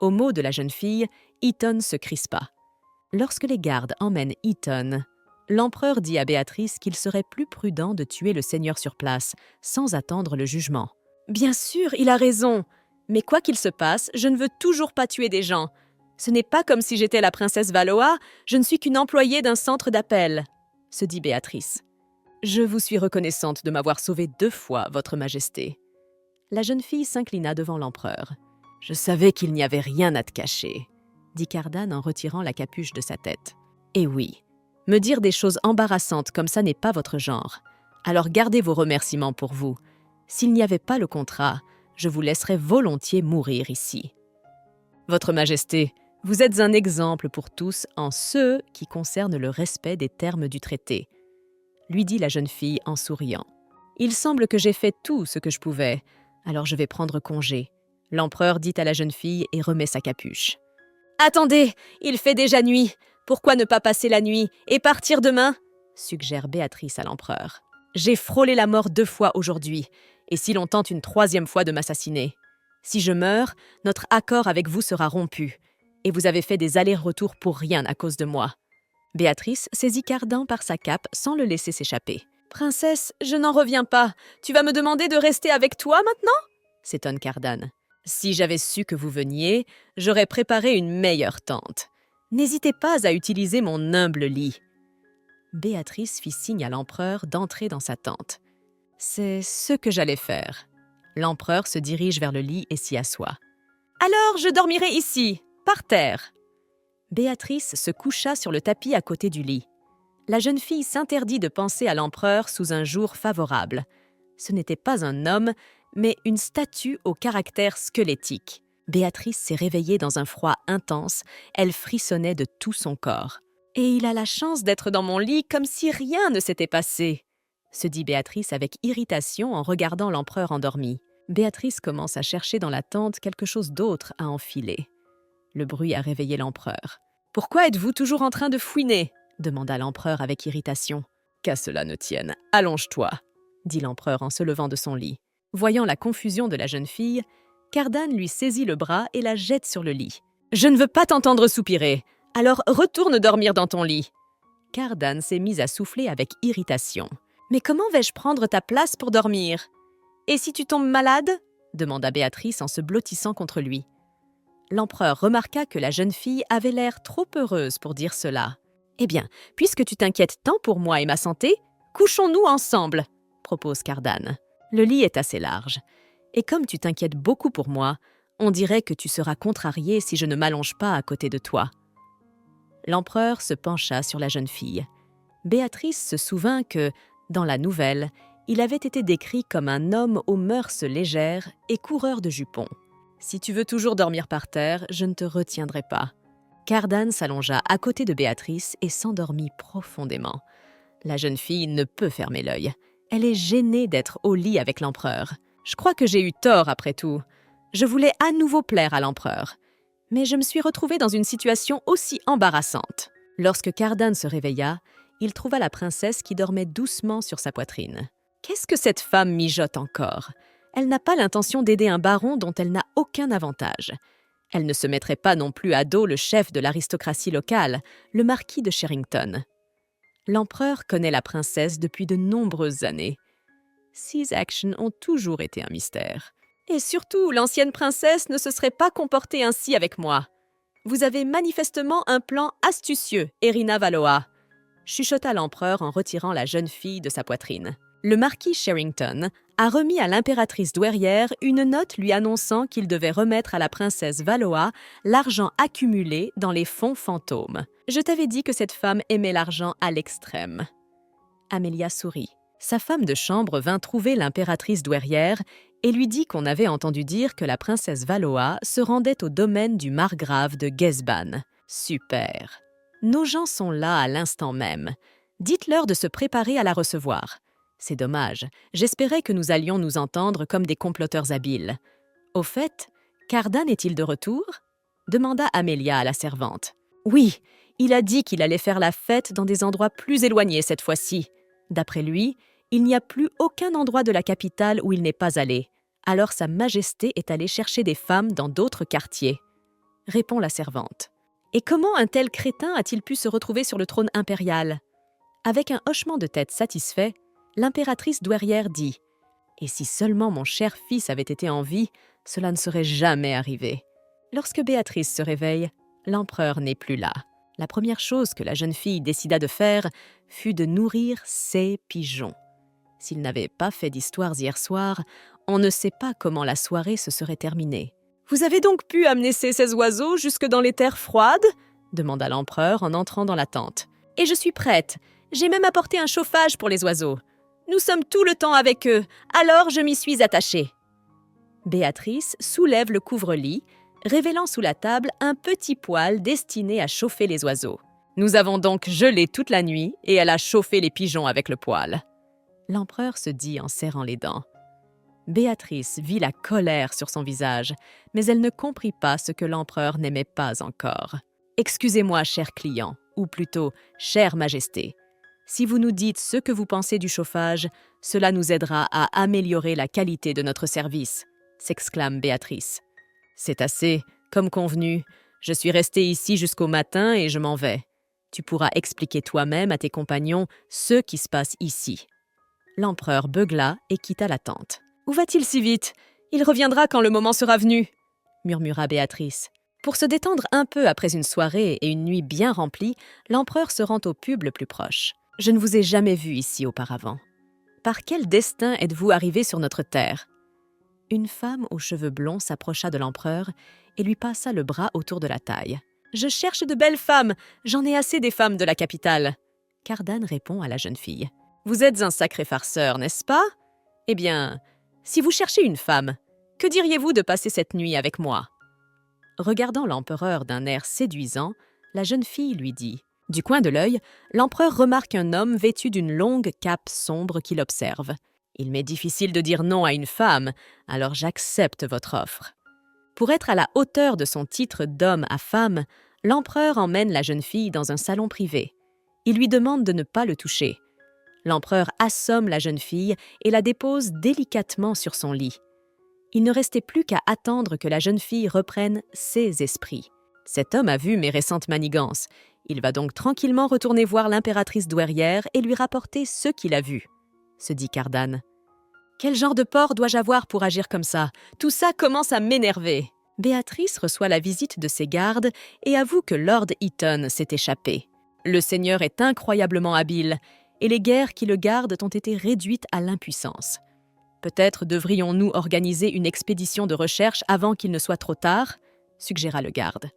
Au mot de la jeune fille, Eaton se crispa. Lorsque les gardes emmènent Eaton, l'empereur dit à Béatrice qu'il serait plus prudent de tuer le seigneur sur place, sans attendre le jugement. Bien sûr, il a raison. Mais quoi qu'il se passe, je ne veux toujours pas tuer des gens. Ce n'est pas comme si j'étais la princesse Valois, je ne suis qu'une employée d'un centre d'appel, se dit Béatrice. Je vous suis reconnaissante de m'avoir sauvée 2 fois, votre majesté. La jeune fille s'inclina devant l'empereur. Je savais qu'il n'y avait rien à te cacher, dit Cardan en retirant la capuche de sa tête. Et oui, me dire des choses embarrassantes comme ça n'est pas votre genre. Alors gardez vos remerciements pour vous. S'il n'y avait pas le contrat, je vous laisserais volontiers mourir ici. Votre majesté, vous êtes un exemple pour tous en ce qui concerne le respect des termes du traité, lui dit la jeune fille en souriant. Il semble que j'ai fait tout ce que je pouvais, alors je vais prendre congé. L'empereur dit à la jeune fille et remet sa capuche. Attendez, il fait déjà nuit. Pourquoi ne pas passer la nuit et partir demain ? Suggère Béatrice à l'empereur. J'ai frôlé la mort 2 fois aujourd'hui, et si l'on tente une 3e fois de m'assassiner. Si je meurs, notre accord avec vous sera rompu, et vous avez fait des allers-retours pour rien à cause de moi. Béatrice saisit Cardan par sa cape sans le laisser s'échapper. « Princesse, je n'en reviens pas. Tu vas me demander de rester avec toi maintenant ?» s'étonne Cardan. « Si j'avais su que vous veniez, j'aurais préparé une meilleure tente. N'hésitez pas à utiliser mon humble lit. » Béatrice fit signe à l'empereur d'entrer dans sa tente. « C'est ce que j'allais faire. » L'empereur se dirige vers le lit et s'y assoit. « Alors, je dormirai ici, par terre. » Béatrice se coucha sur le tapis à côté du lit. La jeune fille s'interdit de penser à l'empereur sous un jour favorable. Ce n'était pas un homme, mais une statue au caractère squelettique. Béatrice s'est réveillée dans un froid intense, elle frissonnait de tout son corps. « Et il a la chance d'être dans mon lit comme si rien ne s'était passé !» se dit Béatrice avec irritation en regardant l'empereur endormi. Béatrice commence à chercher dans la tente quelque chose d'autre à enfiler. Le bruit a réveillé l'empereur. « Pourquoi êtes-vous toujours en train de fouiner ?» demanda l'empereur avec irritation. « Qu'à cela ne tienne, allonge-toi » dit l'empereur en se levant de son lit. Voyant la confusion de la jeune fille, Cardan lui saisit le bras et la jette sur le lit. « Je ne veux pas t'entendre soupirer, alors retourne dormir dans ton lit !» Cardan s'est mis à souffler avec irritation. « Mais comment vais-je prendre ta place pour dormir ? Et si tu tombes malade ?» demanda Béatrice en se blottissant contre lui. L'empereur remarqua que la jeune fille avait l'air trop heureuse pour dire cela. « Eh bien, puisque tu t'inquiètes tant pour moi et ma santé, couchons-nous ensemble !» propose Cardan. « Le lit est assez large. Et comme tu t'inquiètes beaucoup pour moi, on dirait que tu seras contrarié si je ne m'allonge pas à côté de toi. » L'empereur se pencha sur la jeune fille. Béatrice se souvint que, dans la nouvelle, il avait été décrit comme un homme aux mœurs légères et coureur de jupons. « Si tu veux toujours dormir par terre, je ne te retiendrai pas. » Cardan s'allongea à côté de Béatrice et s'endormit profondément. La jeune fille ne peut fermer l'œil. Elle est gênée d'être au lit avec l'empereur. Je crois que j'ai eu tort après tout. Je voulais à nouveau plaire à l'empereur. Mais je me suis retrouvée dans une situation aussi embarrassante. Lorsque Cardan se réveilla, il trouva la princesse qui dormait doucement sur sa poitrine. Qu'est-ce que cette femme mijote encore ? Elle n'a pas l'intention d'aider un baron dont elle n'a aucun avantage. Elle ne se mettrait pas non plus à dos le chef de l'aristocratie locale, le marquis de Sherrington. L'empereur connaît la princesse depuis de nombreuses années. Ces actions ont toujours été un mystère. Et surtout, l'ancienne princesse ne se serait pas comportée ainsi avec moi. Vous avez manifestement un plan astucieux, Erina Valoa, chuchota l'empereur en retirant la jeune fille de sa poitrine. Le marquis Sherrington a remis à l'impératrice douairière une note lui annonçant qu'il devait remettre à la princesse Valoa l'argent accumulé dans les fonds fantômes. Je t'avais dit que cette femme aimait l'argent à l'extrême. Amelia sourit. Sa femme de chambre vint trouver l'impératrice douairière et lui dit qu'on avait entendu dire que la princesse Valoa se rendait au domaine du margrave de Gesban. Super. Nos gens sont là à l'instant même. Dites-leur de se préparer à la recevoir. C'est dommage, j'espérais que nous allions nous entendre comme des comploteurs habiles. Au fait, Cardan est-il de retour? Demanda Amelia à la servante. Oui, il a dit qu'il allait faire la fête dans des endroits plus éloignés cette fois-ci. D'après lui, il n'y a plus aucun endroit de la capitale où il n'est pas allé. Alors Sa Majesté est allée chercher des femmes dans d'autres quartiers. Répond la servante. Et comment un tel crétin a-t-il pu se retrouver sur le trône impérial? Avec un hochement de tête satisfait, l'impératrice douairière dit « Et si seulement mon cher fils avait été en vie, cela ne serait jamais arrivé. » Lorsque Béatrice se réveille, l'empereur n'est plus là. La première chose que la jeune fille décida de faire fut de nourrir ses pigeons. S'il n'avait pas fait d'histoires hier soir, on ne sait pas comment la soirée se serait terminée. « Vous avez donc pu amener ces oiseaux jusque dans les terres froides ?» demanda l'empereur en entrant dans la tente. « Et je suis prête. J'ai même apporté un chauffage pour les oiseaux. Nous sommes tout le temps avec eux, alors je m'y suis attachée. » Béatrice soulève le couvre-lit, révélant sous la table un petit poêle destiné à chauffer les oiseaux. Nous avons donc gelé toute la nuit et elle a chauffé les pigeons avec le poêle. L'empereur se dit en serrant les dents. Béatrice vit la colère sur son visage, mais elle ne comprit pas ce que l'empereur n'aimait pas encore. « Excusez-moi, cher client, ou plutôt, chère majesté. Si vous nous dites ce que vous pensez du chauffage, cela nous aidera à améliorer la qualité de notre service, » s'exclame Béatrice. « C'est assez, comme convenu. Je suis restée ici jusqu'au matin et je m'en vais. Tu pourras expliquer toi-même à tes compagnons ce qui se passe ici. » L'empereur beugla et quitta la tente. « Où va-t-il si vite? Il reviendra quand le moment sera venu, » murmura Béatrice. Pour se détendre un peu après une soirée et une nuit bien remplie, l'empereur se rend au pub le plus proche. « Je ne vous ai jamais vu ici auparavant. Par quel destin êtes-vous arrivé sur notre terre ?» Une femme aux cheveux blonds s'approcha de l'empereur et lui passa le bras autour de la taille. « Je cherche de belles femmes, j'en ai assez des femmes de la capitale. » Cardan répond à la jeune fille. « Vous êtes un sacré farceur, n'est-ce pas? Eh bien, si vous cherchez une femme, que diriez-vous de passer cette nuit avec moi ?» Regardant l'empereur d'un air séduisant, la jeune fille lui dit. Du coin de l'œil, l'empereur remarque un homme vêtu d'une longue cape sombre qui l'observe. « Il m'est difficile de dire non à une femme, alors j'accepte votre offre. » Pour être à la hauteur de son titre d'homme à femme, l'empereur emmène la jeune fille dans un salon privé. Il lui demande de ne pas le toucher. L'empereur assomme la jeune fille et la dépose délicatement sur son lit. Il ne restait plus qu'à attendre que la jeune fille reprenne ses esprits. Cet homme a vu mes récentes manigances. Il va donc tranquillement retourner voir l'impératrice douairière et lui rapporter ce qu'il a vu, se dit Cardan. Quel genre de porc dois-je avoir pour agir comme ça? Tout ça commence à m'énerver. Béatrice reçoit la visite de ses gardes et avoue que Lord Eaton s'est échappé. Le seigneur est incroyablement habile et les guerres qui le gardent ont été réduites à l'impuissance. Peut-être devrions-nous organiser une expédition de recherche avant qu'il ne soit trop tard, suggéra le garde.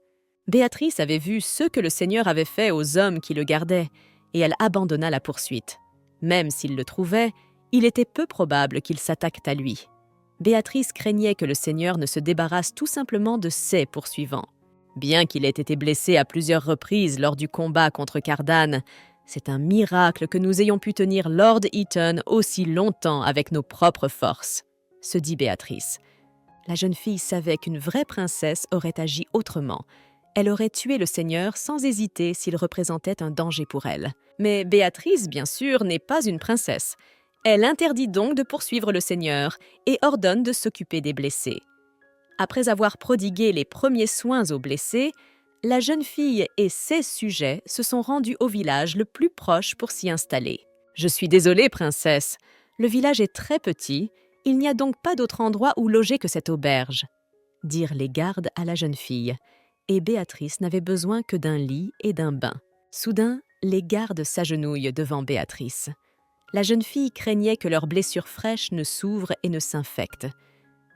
Béatrice avait vu ce que le seigneur avait fait aux hommes qui le gardaient, et elle abandonna la poursuite. Même s'il le trouvait, il était peu probable qu'il s'attaque à lui. Béatrice craignait que le seigneur ne se débarrasse tout simplement de ses poursuivants. Bien qu'il ait été blessé à plusieurs reprises lors du combat contre Cardan, c'est un miracle que nous ayons pu tenir Lord Eaton aussi longtemps avec nos propres forces, se dit Béatrice. La jeune fille savait qu'une vraie princesse aurait agi autrement. Elle aurait tué le seigneur sans hésiter s'il représentait un danger pour elle. Mais Béatrice, bien sûr, n'est pas une princesse. Elle interdit donc de poursuivre le seigneur et ordonne de s'occuper des blessés. Après avoir prodigué les premiers soins aux blessés, La jeune fille et ses sujets se sont rendus au village le plus proche pour s'y installer. « Je suis désolée, princesse. Le village est très petit, il n'y a donc pas d'autre endroit où loger que cette auberge. » dirent les gardes à la jeune fille, et Béatrice n'avait besoin que d'un lit et d'un bain. Soudain, les gardes s'agenouillent devant Béatrice. La jeune fille craignait que leurs blessures fraîches ne s'ouvrent et ne s'infectent.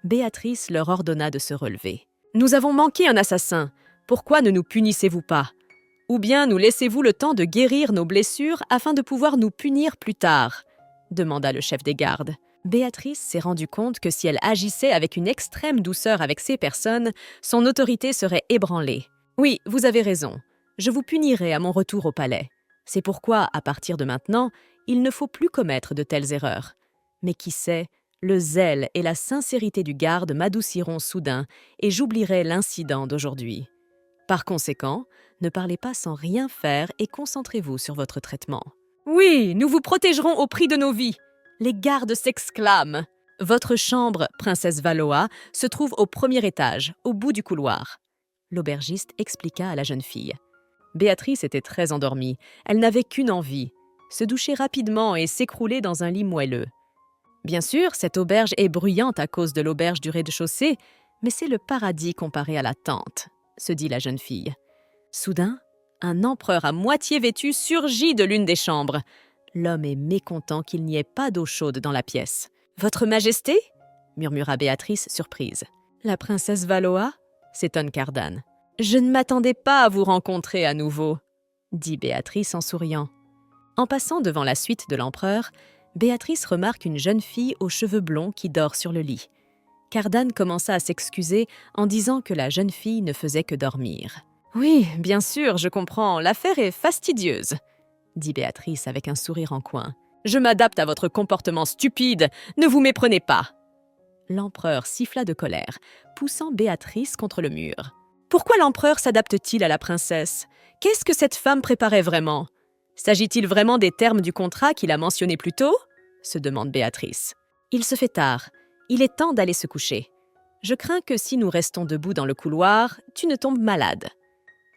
Béatrice leur ordonna de se relever. « Nous avons manqué un assassin. Pourquoi ne nous punissez-vous pas? Ou bien nous laissez-vous le temps de guérir nos blessures afin de pouvoir nous punir plus tard ?» demanda le chef des gardes. Béatrice s'est rendue compte que si elle agissait avec une extrême douceur avec ces personnes, son autorité serait ébranlée. « Oui, vous avez raison. Je vous punirai à mon retour au palais. C'est pourquoi, à partir de maintenant, il ne faut plus commettre de telles erreurs. Mais qui sait, le zèle et la sincérité du garde m'adouciront soudain et j'oublierai l'incident d'aujourd'hui. Par conséquent, ne parlez pas sans rien faire et concentrez-vous sur votre traitement. »« Oui, nous vous protégerons au prix de nos vies !» Les gardes s'exclament. « Votre chambre, princesse Valoa, se trouve au premier étage, au bout du couloir. » L'aubergiste expliqua à la jeune fille. Béatrice était très endormie. Elle n'avait qu'une envie, se doucher rapidement et s'écrouler dans un lit moelleux. Bien sûr, cette auberge est bruyante à cause de l'auberge du rez-de-chaussée, mais c'est le paradis comparé à la tente, se dit la jeune fille. Soudain, un empereur à moitié vêtu surgit de l'une des chambres. L'homme est mécontent qu'il n'y ait pas d'eau chaude dans la pièce. « Votre Majesté ?» murmura Béatrice, surprise. « La princesse Valoa ?» s'étonne Cardan. « Je ne m'attendais pas à vous rencontrer à nouveau, » dit Béatrice en souriant. En passant devant la suite de l'empereur, Béatrice remarque une jeune fille aux cheveux blonds qui dort sur le lit. Cardan commença à s'excuser en disant que la jeune fille ne faisait que dormir. « Oui, bien sûr, je comprends, l'affaire est fastidieuse, » dit Béatrice avec un sourire en coin. « Je m'adapte à votre comportement stupide, ne vous méprenez pas !» L'empereur siffla de colère, poussant Béatrice contre le mur. « Pourquoi l'empereur s'adapte-t-il à la princesse? Qu'est-ce que cette femme préparait vraiment? S'agit-il vraiment des termes du contrat qu'il a mentionné plus tôt ?» se demande Béatrice. « Il se fait tard. Il est temps d'aller se coucher. Je crains que si nous restons debout dans le couloir, tu ne tombes malade, »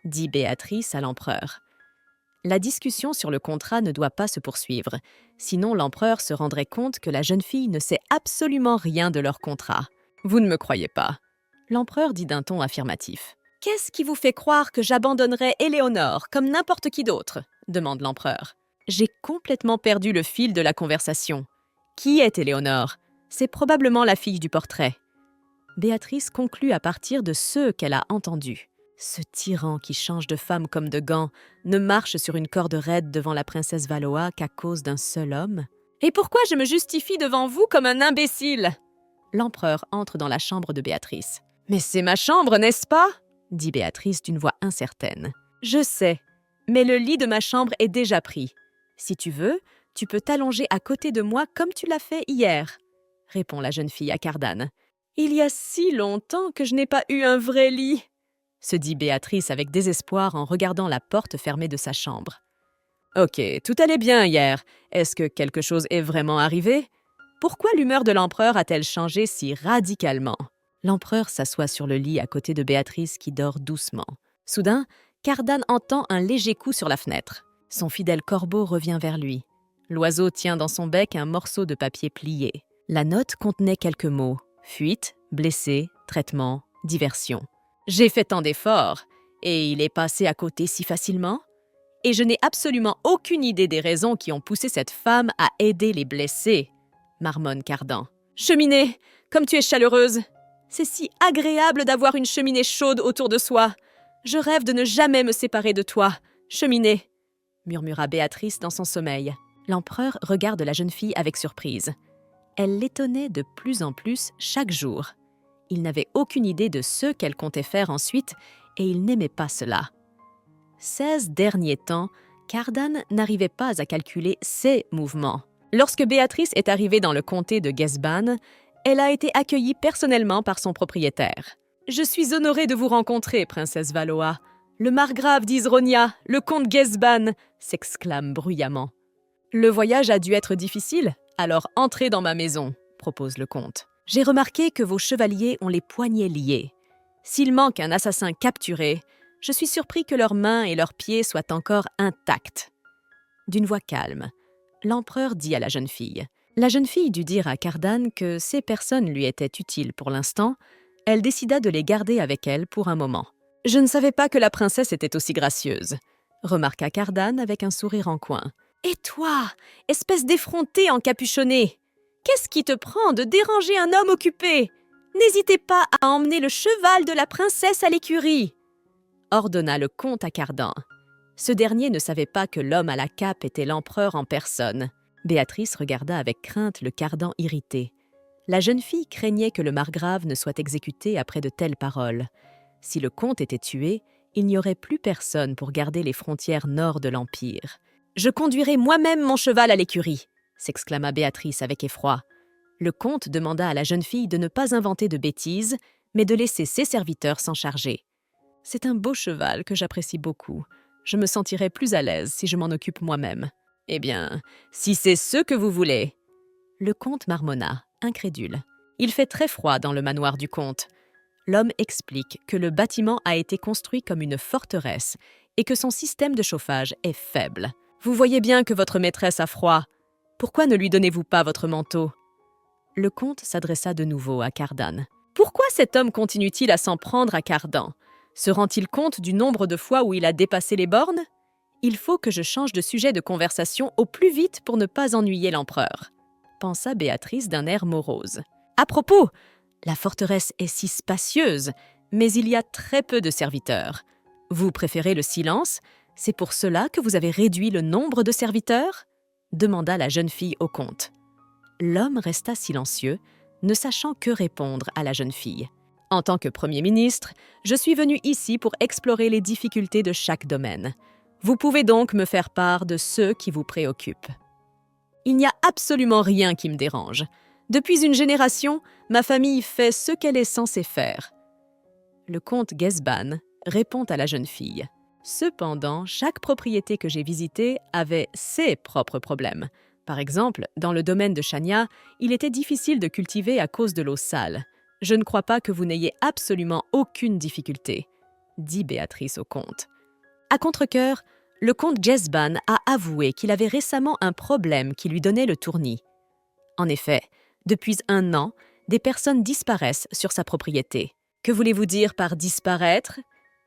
dit Béatrice à l'empereur. La discussion sur le contrat ne doit pas se poursuivre, sinon l'empereur se rendrait compte que la jeune fille ne sait absolument rien de leur contrat. « Vous ne me croyez pas ?» L'empereur dit d'un ton affirmatif. « Qu'est-ce qui vous fait croire que j'abandonnerais Éléonore comme n'importe qui d'autre ?» demande l'empereur. « J'ai complètement perdu le fil de la conversation. Qui est Éléonore? C'est probablement la fille du portrait. » Béatrice conclut à partir de ce qu'elle a entendu. Ce tyran qui change de femme comme de gants ne marche sur une corde raide devant la princesse Valoa qu'à cause d'un seul homme. « Et pourquoi je me justifie devant vous comme un imbécile ?» L'empereur entre dans la chambre de Béatrice. « Mais c'est ma chambre, n'est-ce pas ?» dit Béatrice d'une voix incertaine. « Je sais, mais le lit de ma chambre est déjà pris. Si tu veux, tu peux t'allonger à côté de moi comme tu l'as fait hier, » répond la jeune fille à Cardan. « Il y a si longtemps que je n'ai pas eu un vrai lit, » se dit Béatrice avec désespoir en regardant la porte fermée de sa chambre. « Ok, tout allait bien hier. Est-ce que quelque chose est vraiment arrivé? Pourquoi l'humeur de l'empereur a-t-elle changé si radicalement ?» L'empereur s'assoit sur le lit à côté de Béatrice qui dort doucement. Soudain, Cardan entend un léger coup sur la fenêtre. Son fidèle corbeau revient vers lui. L'oiseau tient dans son bec un morceau de papier plié. La note contenait quelques mots. Fuite, blessé, traitement, diversion. « J'ai fait tant d'efforts, et il est passé à côté si facilement? Et je n'ai absolument aucune idée des raisons qui ont poussé cette femme à aider les blessés, » marmonne Cardan. « Cheminée, comme tu es chaleureuse! C'est si agréable d'avoir une cheminée chaude autour de soi. Je rêve de ne jamais me séparer de toi, cheminée, » murmura Béatrice dans son sommeil. L'empereur regarde la jeune fille avec surprise. Elle l'étonnait de plus en plus chaque jour. Il n'avait aucune idée de ce qu'elle comptait faire ensuite et il n'aimait pas cela. 16 derniers temps, Cardan n'arrivait pas à calculer ses mouvements. Lorsque Béatrice est arrivée dans le comté de Gesban, elle a été accueillie personnellement par son propriétaire. « Je suis honorée de vous rencontrer, princesse Valoa. Le margrave d'Isronia, le comte Gesban !» s'exclame bruyamment. « Le voyage a dû être difficile, alors entrez dans ma maison », propose le comte. « J'ai remarqué que vos chevaliers ont les poignets liés. S'il manque un assassin capturé, Je suis surpris que leurs mains et leurs pieds soient encore intacts. » D'une voix calme, l'empereur dit à la jeune fille. La jeune fille dut dire à Cardan que ces personnes lui étaient utiles pour l'instant. Elle décida de les garder avec elle pour un moment. « Je ne savais pas que la princesse était aussi gracieuse », remarqua Cardan avec un sourire en coin. « Et toi, espèce d'effronté encapuchonné, qu'est-ce qui te prend de déranger un homme occupé? N'hésitez pas à emmener le cheval de la princesse à l'écurie !» ordonna le comte à Cardan. Ce dernier ne savait pas que l'homme à la cape était l'empereur en personne. Béatrice regarda avec crainte le Cardan irrité. La jeune fille craignait que le margrave ne soit exécuté après de telles paroles. Si le comte était tué, il n'y aurait plus personne pour garder les frontières nord de l'Empire. « Je conduirai moi-même mon cheval à l'écurie !» s'exclama Béatrice avec effroi. Le comte demanda à la jeune fille de ne pas inventer de bêtises, mais de laisser ses serviteurs s'en charger. « C'est un beau cheval que j'apprécie beaucoup. Je me sentirai plus à l'aise si je m'en occupe moi-même. »« Eh bien, si c'est ce que vous voulez !» Le comte marmonna, incrédule. Il fait très froid dans le manoir du comte. L'homme explique que le bâtiment a été construit comme une forteresse et que son système de chauffage est faible. « Vous voyez bien que votre maîtresse a froid. Pourquoi ne lui donnez-vous pas votre manteau ?» Le comte s'adressa de nouveau à Cardan. « Pourquoi cet homme continue-t-il à s'en prendre à Cardan? Se rend-il compte du nombre de fois où il a dépassé les bornes? Il faut que je change de sujet de conversation au plus vite pour ne pas ennuyer l'empereur, » pensa Béatrice d'un air morose. « À propos, la forteresse est si spacieuse, mais il y a très peu de serviteurs. Vous préférez le silence? C'est pour cela que vous avez réduit le nombre de serviteurs ?» demanda la jeune fille au comte. L'homme resta silencieux, ne sachant que répondre à la jeune fille. « En tant que Premier ministre, je suis venu ici pour explorer les difficultés de chaque domaine. Vous pouvez donc me faire part de ceux qui vous préoccupent. » « Il n'y a absolument rien qui me dérange. Depuis une génération, ma famille fait ce qu'elle est censée faire. » Le comte Gesban répond à la jeune fille. « Cependant, chaque propriété que j'ai visitée avait ses propres problèmes. Par exemple, dans le domaine de Chania, il était difficile de cultiver à cause de l'eau sale. Je ne crois pas que vous n'ayez absolument aucune difficulté, » dit Béatrice au comte. À contre-cœur, le comte Gesban a avoué qu'il avait récemment un problème qui lui donnait le tournis. En effet, depuis 1 an, des personnes disparaissent sur sa propriété. Que voulez-vous dire par disparaître?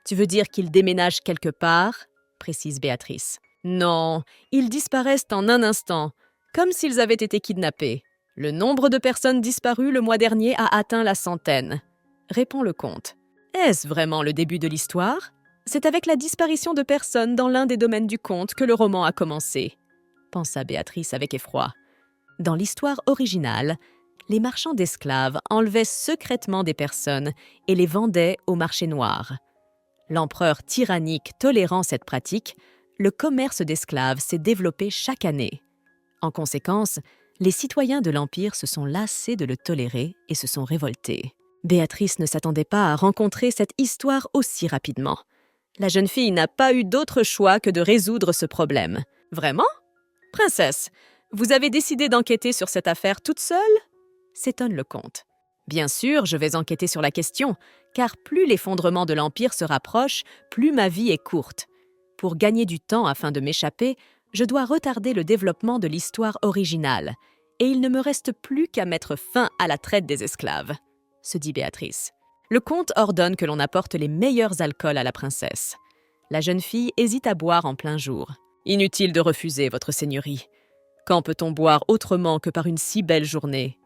Tu veux dire qu'ils déménagent quelque part? Précise Béatrice. Non, ils disparaissent en un instant, comme s'ils avaient été kidnappés. Le nombre de personnes disparues le mois dernier a atteint la 100aine, répond le comte. Est-ce vraiment le début de l'histoire? C'est avec la disparition de personnes dans l'un des domaines du comte que le roman a commencé, pensa Béatrice avec effroi. Dans l'histoire originale, les marchands d'esclaves enlevaient secrètement des personnes et les vendaient au marché noir. L'empereur tyrannique tolérant cette pratique, le commerce d'esclaves s'est développé chaque année. En conséquence, les citoyens de l'Empire se sont lassés de le tolérer et se sont révoltés. Béatrice ne s'attendait pas à rencontrer cette histoire aussi rapidement. La jeune fille n'a pas eu d'autre choix que de résoudre ce problème. « Vraiment? Princesse, vous avez décidé d'enquêter sur cette affaire toute seule ?» s'étonne le comte. « Bien sûr, je vais enquêter sur la question, car plus l'effondrement de l'Empire se rapproche, plus ma vie est courte. Pour gagner du temps afin de m'échapper, je dois retarder le développement de l'histoire originale, et il ne me reste plus qu'à mettre fin à la traite des esclaves, » se dit Béatrice. Le comte ordonne que l'on apporte les meilleurs alcools à la princesse. La jeune fille hésite à boire en plein jour. « Inutile de refuser, votre seigneurie. Quand peut-on boire autrement que par une si belle journée ?»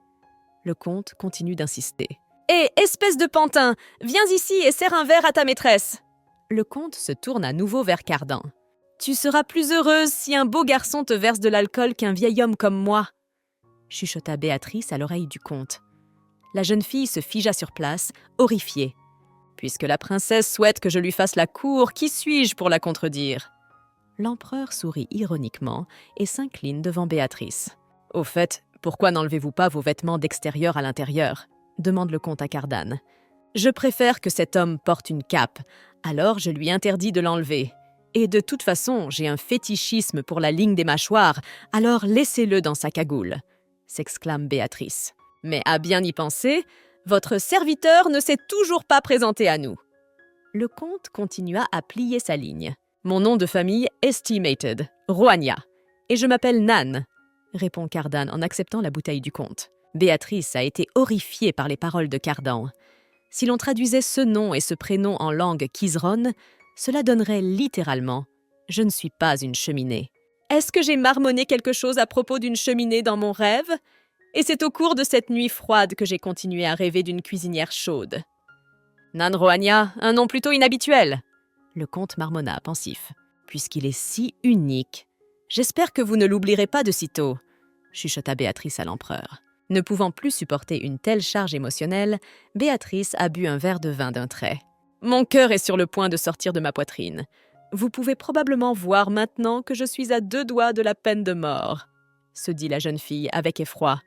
Le comte continue d'insister. « Hé, espèce de pantin, viens ici et sers un verre à ta maîtresse !» Le comte se tourne à nouveau vers Cardan. « Tu seras plus heureuse si un beau garçon te verse de l'alcool qu'un vieil homme comme moi !» chuchota Béatrice à l'oreille du comte. La jeune fille se figea sur place, horrifiée. « Puisque la princesse souhaite que je lui fasse la cour, qui suis-je pour la contredire ?» L'empereur sourit ironiquement et s'incline devant Béatrice. « Au fait, pourquoi n'enlevez-vous pas vos vêtements d'extérieur à l'intérieur ?» demande le comte à Cardan. « Je préfère que cet homme porte une cape, alors je lui interdis de l'enlever. Et de toute façon, j'ai un fétichisme pour la ligne des mâchoires, alors laissez-le dans sa cagoule !» s'exclame Béatrice. « Mais à bien y penser, votre serviteur ne s'est toujours pas présenté à nous. » Le comte continua à plier sa ligne. « Mon nom de famille estimated, Roagna, et je m'appelle Nan », répond Cardan en acceptant la bouteille du comte. Béatrice a été horrifiée par les paroles de Cardan. Si l'on traduisait ce nom et ce prénom en langue Kizron, cela donnerait littéralement « Je ne suis pas une cheminée ». Est-ce que j'ai marmonné quelque chose à propos d'une cheminée dans mon rêve? Et c'est au cours de cette nuit froide que j'ai continué à rêver d'une cuisinière chaude. Nan Roagna, un nom plutôt inhabituel. Le comte marmonna pensif. Puisqu'il est si unique. J'espère que vous ne l'oublierez pas de sitôt, chuchota Béatrice à l'empereur. Ne pouvant plus supporter une telle charge émotionnelle, Béatrice a bu un verre de vin d'un trait. Mon cœur est sur le point de sortir de ma poitrine. Vous pouvez probablement voir maintenant que je suis à 2 doigts de la peine de mort, se dit la jeune fille avec effroi.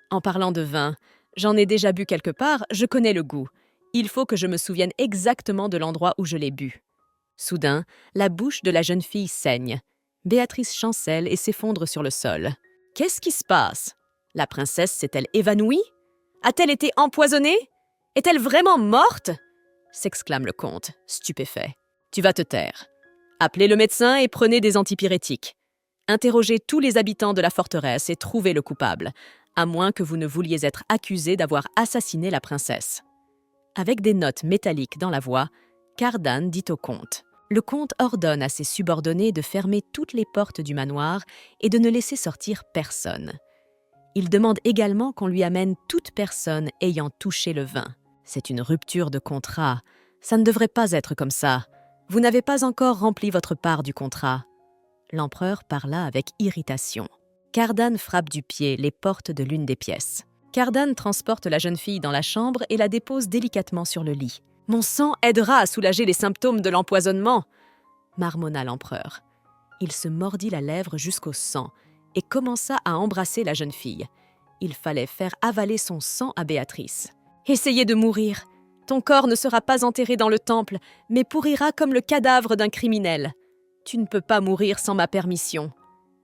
En parlant de vin, j'en ai déjà bu quelque part, je connais le goût. Il faut que je me souvienne exactement de l'endroit où je l'ai bu. Soudain, la bouche de la jeune fille saigne. Béatrice chancelle et s'effondre sur le sol. Qu'est-ce qui se passe? La princesse s'est-elle évanouie? A-t-elle été empoisonnée? Est-elle vraiment morte? S'exclame le comte, stupéfait. Tu vas te taire. Appelez le médecin et prenez des antipyrétiques. Interrogez tous les habitants de la forteresse et trouvez le coupable, à moins que vous ne vouliez être accusé d'avoir assassiné la princesse. Avec des notes métalliques dans la voix, Cardan dit au comte. Le comte ordonne à ses subordonnés de fermer toutes les portes du manoir et de ne laisser sortir personne. Il demande également qu'on lui amène toute personne ayant touché le vin. C'est une rupture de contrat. Ça ne devrait pas être comme ça. Vous n'avez pas encore rempli votre part du contrat. L'empereur parla avec irritation. Cardan frappe du pied les portes de l'une des pièces. Cardan transporte la jeune fille dans la chambre et la dépose délicatement sur le lit. « Mon sang aidera à soulager les symptômes de l'empoisonnement !» marmonna l'empereur. Il se mordit la lèvre jusqu'au sang et commença à embrasser la jeune fille. Il fallait faire avaler son sang à Béatrice. « Essayez de mourir. Ton corps ne sera pas enterré dans le temple, mais pourrira comme le cadavre d'un criminel. Tu ne peux pas mourir sans ma permission, »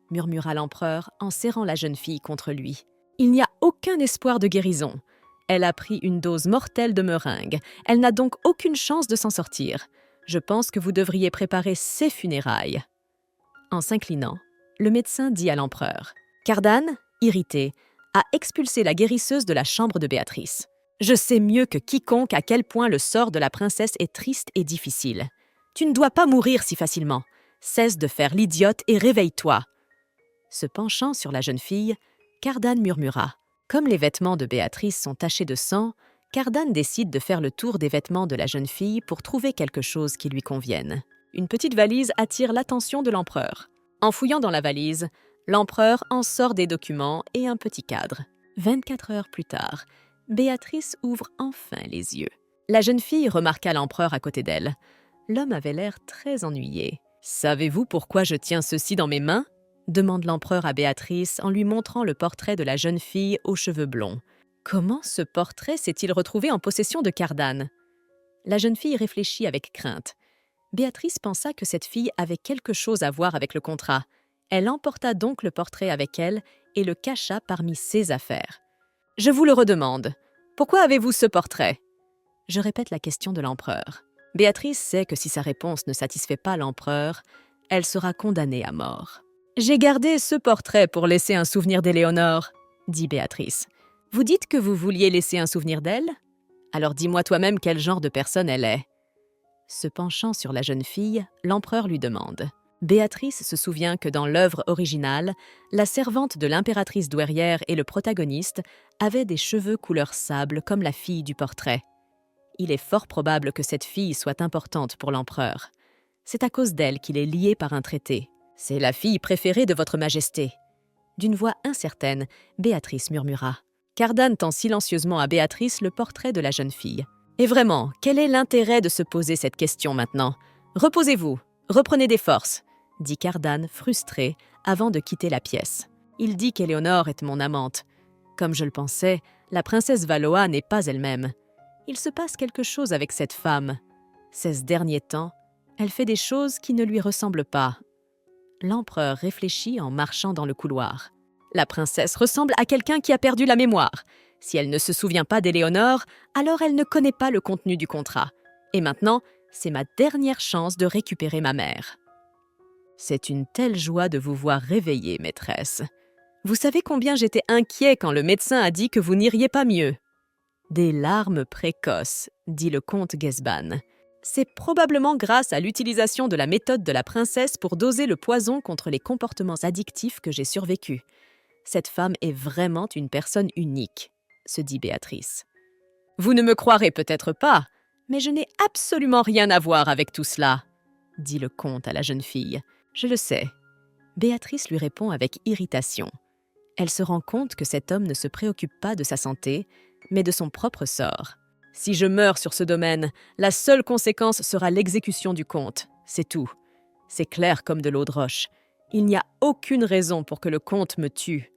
murmura l'empereur en serrant la jeune fille contre lui. Il n'y a aucun espoir de guérison. Elle a pris une dose mortelle de meringue. Elle n'a donc aucune chance de s'en sortir. Je pense que vous devriez préparer ses funérailles. En s'inclinant, le médecin dit à l'empereur. Cardan, irrité, a expulsé la guérisseuse de la chambre de Béatrice. Je sais mieux que quiconque à quel point le sort de la princesse est triste et difficile. Tu ne dois pas mourir si facilement. Cesse de faire l'idiote et réveille-toi. Se penchant sur la jeune fille, Cardan murmura. Comme les vêtements de Béatrice sont tachés de sang, Cardan décide de faire le tour des vêtements de la jeune fille pour trouver quelque chose qui lui convienne. Une petite valise attire l'attention de l'empereur. En fouillant dans la valise, l'empereur en sort des documents et un petit cadre. 24 heures plus tard, Béatrice ouvre enfin les yeux. La jeune fille remarqua l'empereur à côté d'elle. L'homme avait l'air très ennuyé. « Savez-vous pourquoi je tiens ceci dans mes mains ?» demande l'empereur à Béatrice en lui montrant le portrait de la jeune fille aux cheveux blonds. Comment ce portrait s'est-il retrouvé en possession de Cardan? La jeune fille réfléchit avec crainte. Béatrice pensa que cette fille avait quelque chose à voir avec le contrat. Elle emporta donc le portrait avec elle et le cacha parmi ses affaires. « Je vous le redemande. Pourquoi avez-vous ce portrait ?» Je répète la question de l'empereur. Béatrice sait que si sa réponse ne satisfait pas l'empereur, elle sera condamnée à mort. « J'ai gardé ce portrait pour laisser un souvenir d'Éléonore, » dit Béatrice. « Vous dites que vous vouliez laisser un souvenir d'elle? Alors dis-moi toi-même quel genre de personne elle est. » Se penchant sur la jeune fille, l'empereur lui demande. Béatrice se souvient que dans l'œuvre originale, la servante de l'impératrice douairière et le protagoniste avaient des cheveux couleur sable comme la fille du portrait. Il est fort probable que cette fille soit importante pour l'empereur. C'est à cause d'elle qu'il est lié par un traité. « C'est la fille préférée de votre majesté. » D'une voix incertaine, Béatrice murmura. Cardan tend silencieusement à Béatrice le portrait de la jeune fille. « Et vraiment, quel est l'intérêt de se poser cette question maintenant? Reposez-vous, reprenez des forces, » dit Cardan, frustré, avant de quitter la pièce. Il dit qu'Éléonore est mon amante. Comme je le pensais, la princesse Valois n'est pas elle-même. Il se passe quelque chose avec cette femme. Ces derniers temps, elle fait des choses qui ne lui ressemblent pas. L'empereur réfléchit en marchant dans le couloir. La princesse ressemble à quelqu'un qui a perdu la mémoire. Si elle ne se souvient pas d'Éléonore, alors elle ne connaît pas le contenu du contrat. Et maintenant, c'est ma dernière chance de récupérer ma mère. C'est une telle joie de vous voir réveillée, maîtresse. Vous savez combien j'étais inquiet quand le médecin a dit que vous n'iriez pas mieux. Des larmes précoces, dit le comte Gesban. C'est probablement grâce à l'utilisation de la méthode de la princesse pour doser le poison contre les comportements addictifs que j'ai survécu. Cette femme est vraiment une personne unique, se dit Béatrice. Vous ne me croirez peut-être pas, mais je n'ai absolument rien à voir avec tout cela, dit le comte à la jeune fille. Je le sais. Béatrice lui répond avec irritation. Elle se rend compte que cet homme ne se préoccupe pas de sa santé, mais de son propre sort. Si je meurs sur ce domaine, la seule conséquence sera l'exécution du comte. C'est tout. C'est clair comme de l'eau de roche. Il n'y a aucune raison pour que le comte me tue.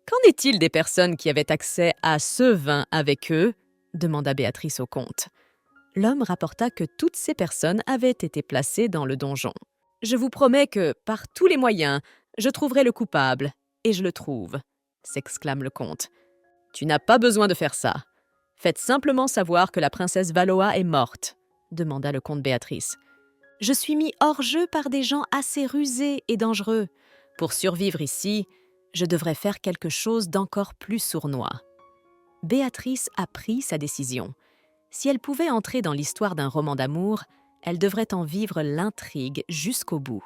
Qu'en est-il des personnes qui avaient accès à ce vin avec eux ? Demanda Béatrice au comte. L'homme rapporta que toutes ces personnes avaient été placées dans le donjon. Je vous promets que, par tous les moyens, je trouverai le coupable. Et je le trouve, s'exclame le comte. Tu n'as pas besoin de faire ça. Faites simplement savoir que la princesse Valois est morte, demanda le comte Béatrice. Je suis mis hors jeu par des gens assez rusés et dangereux. Pour survivre ici, je devrais faire quelque chose d'encore plus sournois. Béatrice a pris sa décision. Si elle pouvait entrer dans l'histoire d'un roman d'amour, elle devrait en vivre l'intrigue jusqu'au bout.